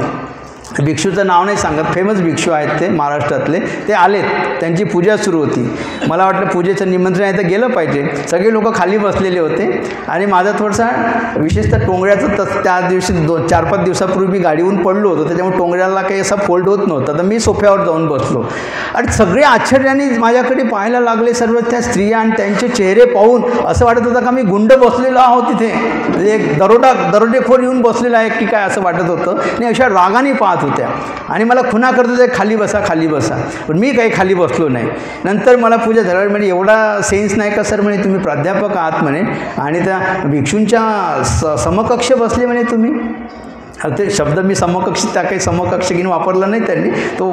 भिक्षूचं नाव नाही सांगत, फेमस भिक्षू आहेत ते महाराष्ट्रातले. ते आलेत, त्यांची पूजा सुरू होती. मला वाटलं पूजेचं निमंत्रण आहे तर गेलं पाहिजे. सगळे लोक खाली बसलेले होते आणि माझा थोडासा विशेषतः टोंगळ्याचं त्या दिवशी 4-5 दिवसापूर्वी मी गाडीहून पडलो होतो, त्याच्यामुळे टोंगळ्याला काही असा फोल्ड होत नव्हता. तर मी सोफ्यावर जाऊन बसलो आणि सगळे आश्चर्याने माझ्याकडे पाहायला लागले. सर्व त्या स्त्रिया आणि त्यांचे चेहरे पाहून असं वाटत होतं का मी गुंड बसलेलो आहोत तिथे, म्हणजे एक दरोडेखोर येऊन बसलेला आहे की काय असं वाटत होतं. आणि अशा रागाने पाहत होत्या आणि मला खुणा करत होत्या खाली बसा खाली बसा. पण मी काही खाली बसलो नाही. नंतर मला पूजा झाल्यावर म्हणजे एवढा सेन्स नाही का सर म्हणे, तुम्ही प्राध्यापक आहात म्हणे आणि त्या भिक्षूंच्या समकक्ष बसले म्हणे तुम्ही. ते शब्द मी समकक्ष, त्या काही समकक्ष घेऊन वापरला नाही त्यांनी, तो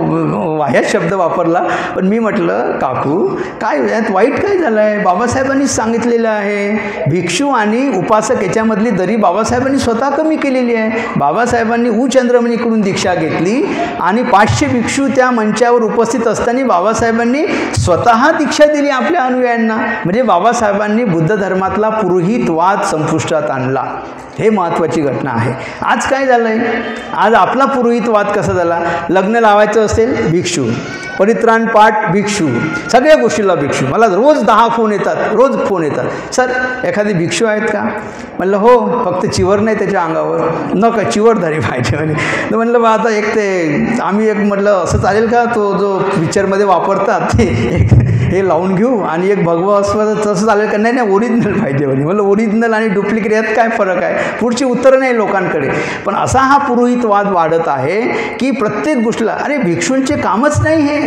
वाह्यात शब्द वापरला. पण मी म्हटलं काकू काय यात वाईट काय झालं आहे? बाबासाहेबांनीच सांगितलेलं आहे भिक्षू आणि उपासक याच्यामधली दरी बाबासाहेबांनी स्वतः कमी केलेली आहे. बाबासाहेबांनी चंद्रमणीकडून दीक्षा घेतली आणि 500 भिक्षू त्या मंचावर उपस्थित असताना बाबासाहेबांनी स्वतः दीक्षा दिली आपल्या अनुयायांना. म्हणजे बाबासाहेबांनी बुद्ध धर्मातला पुरोहितवाद संपुष्टात आणला. हे महत्त्वाची घटना आहे. आज काय झालं आहे? आज आपला पुरोहितवाद कसा झाला? लग्न लावायचं असेल भिक्षू, परित्राण पाठ भिक्षू, सगळ्या गोष्टीला भिक्षू. मला रोज 10 फोन येतात, रोज फोन येतात, सर एखादी भिक्षू आहेत का? म्हणलं हो, फक्त चिवर नाही त्याच्या अंगावर, नका चिवरधारी पाहिजे म्हणे. तर म्हणलं बा आता एक ते आम्ही एक म्हटलं असं चालेल का, तो जो पिक्चरमध्ये वापरतात ते एक हे लावून घेऊ आणि एक भगवा असं तसं चालेल का? नाही ओरिजिनल पाहिजे म्हणे. म्हणलं ओरिजिनल आणि डुप्लिकेट यात काय फरक आहे? पुढची उत्तरं नाही लोकांकडे. पण असा हा पुरोहितवाद वाढत आहे की प्रत्येक गोष्टीला अरे भिक्षूंचे कामच नाही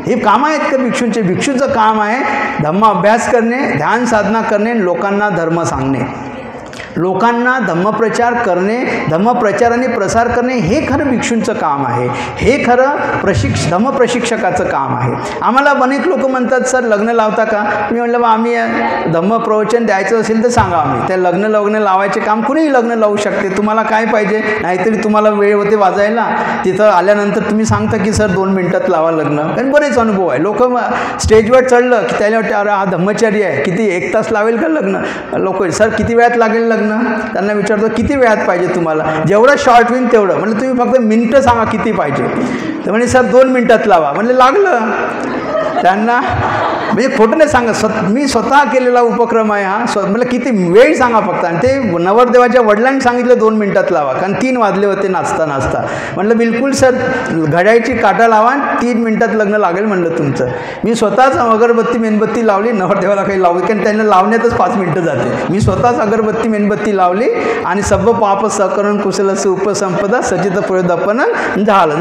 हे काम आहेत का भिक्षूंचे? भिक्षूचं काम आहे धम्म अभ्यास करणे, ध्यान साधना करणे, लोकांना धर्म सांगणे, लोकांना धम्मप्रचार करणे, धम्मप्रचार आणि प्रसार करणे, हे खरं भिक्षूंचं काम आहे. हे खरं धम्मप्रशिक्षकाचं काम आहे. आम्हाला अनेक लोक म्हणतात सर लग्न लावता का? मी म्हटलं बा आम्ही धम्मप्रवचन द्यायचं असेल तर सांगा. आम्ही त्या लग्न लावायचे काम कुणीही लग्न लावू शकते. तुम्हाला काय पाहिजे? नाहीतरी तुम्हाला वेळ होते वाजायला, तिथं आल्यानंतर तुम्ही सांगता की सर 2 मिनिटात लावा लग्न. कारण बरेच अनुभव आहे. लोक स्टेजवर चढलं की त्याला वाटतं अरे हा धम्मचारी आहे, किती 1 तास लावेल का लग्न? लोक सर किती वेळात लागेल लग्न? त्यांना विचारतो किती वेळात पाहिजे तुम्हाला? जेवढं शॉर्ट होईल तेवढं. म्हणजे तुम्ही फक्त मिनटं सांगा किती पाहिजे. तर म्हणजे सर 2 मिनिटात लावा. म्हणजे लागलं त्यांना. म्हणजे खोटं नाही सांगा, मी स्वतः केलेला उपक्रम आहे हा. मला किती वेळ सांगा फक्त. आणि ते नवरदेवाच्या वडिलांनी सांगितलं 2 मिनिटात लावा, कारण 3 वाजले होते नाचता. म्हटलं बिलकुल सर घड्याळची काटा लावा, 3 मिनिटात लग्न लागेल म्हणलं तुमचं. मी स्वतःच अगरबत्ती मेणबत्ती लावली, नवरदेवाला काही लावली कारण त्यांना लावण्यातच 5 मिनिटं जाते. मी स्वतःच अगरबत्ती मेणबत्ती लावली आणि सब्ब पाप सकरण कुशलस्य उपसंपदा सचित प्रयोदपन झालं.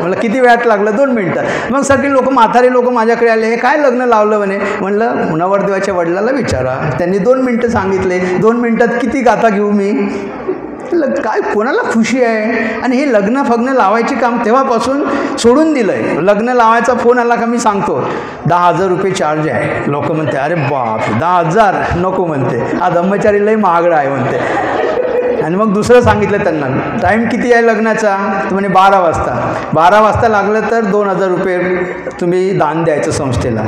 मला किती वेळात लागलं? 2 मिनिटात. मग सगळे लोक म्हातारे लोक माझ्याकडे आले, हे काय लग्न लावलं म्हणे. म्हणलं नवरदेवाच्या वडिलाला विचारा, त्यांनी 2 मिनिटं सांगितले. 2 मिनिटात किती गाथा घेऊ मी? काय कोणाला खुशी आहे? आणि हे लग्न फग्न लावायचे काम तेव्हापासून सोडून दिलं आहे. लग्न लावायचा फोन आला का मी सांगतो 10,000 रुपये चार्ज आहे. लोक म्हणते अरे बाप 10,000 नको म्हणते, हा धम्मचारी लई महागडा आहे म्हणते. आणि मग दुसरं सांगितलं त्यांना टाईम किती आहे लग्नाचा, तर म्हणे 12 वाजता. 12 वाजता लागलं तर 2,000 रुपये तुम्ही दान द्यायचं संस्थेला.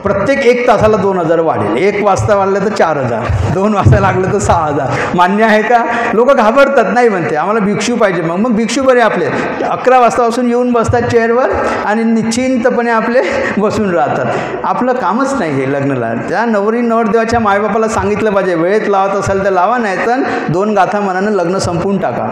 प्रत्येक 1 तासाला 2,000 वाढेल. 1 वाजता वाढलं तर 4,000, 2 वाजता लागलं तर 6,000. मान्य आहे का? लोक घाबरतात, नाही म्हणते आम्हाला भिक्षू पाहिजे. मग भिक्षू बरे आपले 11 वाजतापासून येऊन बसतात चेअरवर आणि निश्चिंतपणे आपले बसून राहतात. आपलं कामच नाही हे लग्नाला. त्या नवरी नवरदेवाच्या मायबापाला सांगितलं पाहिजे वेळेत लावत असेल तर लावा, नाही तर 2 गाथा मनानं लग्न संपवून टाका.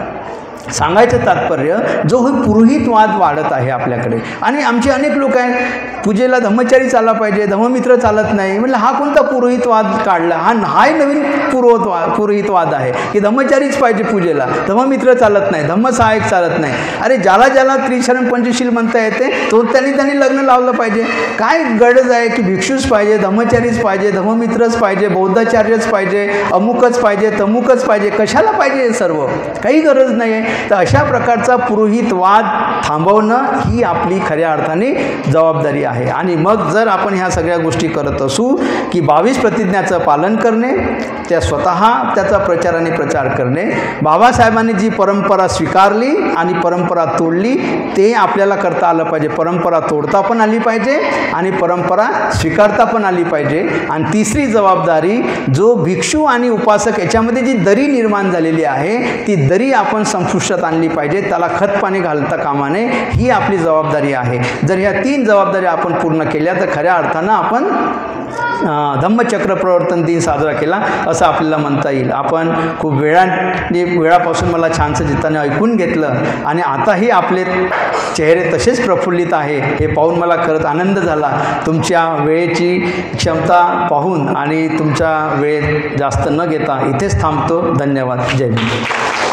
सांगायचं तात्पर्य जो हे पुरोहितवाद वाढत आहे आपल्याकडे. आणि आमचे अनेक लोक आहेत पूजेला धम्मचारी चालला पाहिजे, धम्ममित्र चालत नाही. म्हटलं हा कोणता पुरोहितवाद काढला? हाही नवीन पुरोहितवाद आहे की धम्मचारीच पाहिजे पूजेला, धम्ममित्र चालत नाही, धम्मसहायक चालत नाही. अरे ज्याला ज्याला त्रिशरण पंचशील म्हणता येते तो त्यांनी लग्न लावलं पाहिजे. काय गरज आहे की भिक्षूच पाहिजे, धम्मचारीच पाहिजे, धम्ममित्रच पाहिजे, बौद्धाचार्यच पाहिजे, अमुकच पाहिजे, तमुकच पाहिजे? कशाला पाहिजे हे सर्व? काही गरज नाही आहे. तर अशा प्रकारचा पुरोहितवाद थांबवणं ही आपली खऱ्या अर्थाने जबाबदारी आहे. आणि मग जर आपण ह्या सगळ्या गोष्टी करत असू की 22 प्रतिज्ञाचं पालन करणे, त्या स्वतः त्याचा प्रचाराने प्रचार करणे, बाबासाहेबांनी जी परंपरा स्वीकारली आणि परंपरा तोडली ते आपल्याला करता आलं पाहिजे. परंपरा तोडता पण आली पाहिजे आणि परंपरा स्वीकारता पण आली पाहिजे. आणि तिसरी जबाबदारी जो भिक्षू आणि उपासक याच्यामध्ये जी दरी निर्माण झालेली आहे ती दरी आपण संपुष्टात आणली पाहिजे, त्याला खतपाणी घालता कामा नये, ही आपली जबाबदारी आहे. जर ह्या 3 जबाबदाऱ्या आपण पूर्ण केल्या तर खऱ्या अर्थानं आपण धम्मचक्र प्रवर्तन दिन साजरा केला असं आपल्याला म्हणता येईल. आपण खूप वेळापासून मला छानसं चित्ताने ऐकून घेतलं आणि आताही आपले चेहरे तसेच प्रफुल्लित आहे हे पाहून मला खरंच आनंद झाला. तुमच्या वेळेची क्षमता पाहून आणि तुमचा वेळ जास्त न घेता इथेच थांबतो. धन्यवाद. जय हिंद.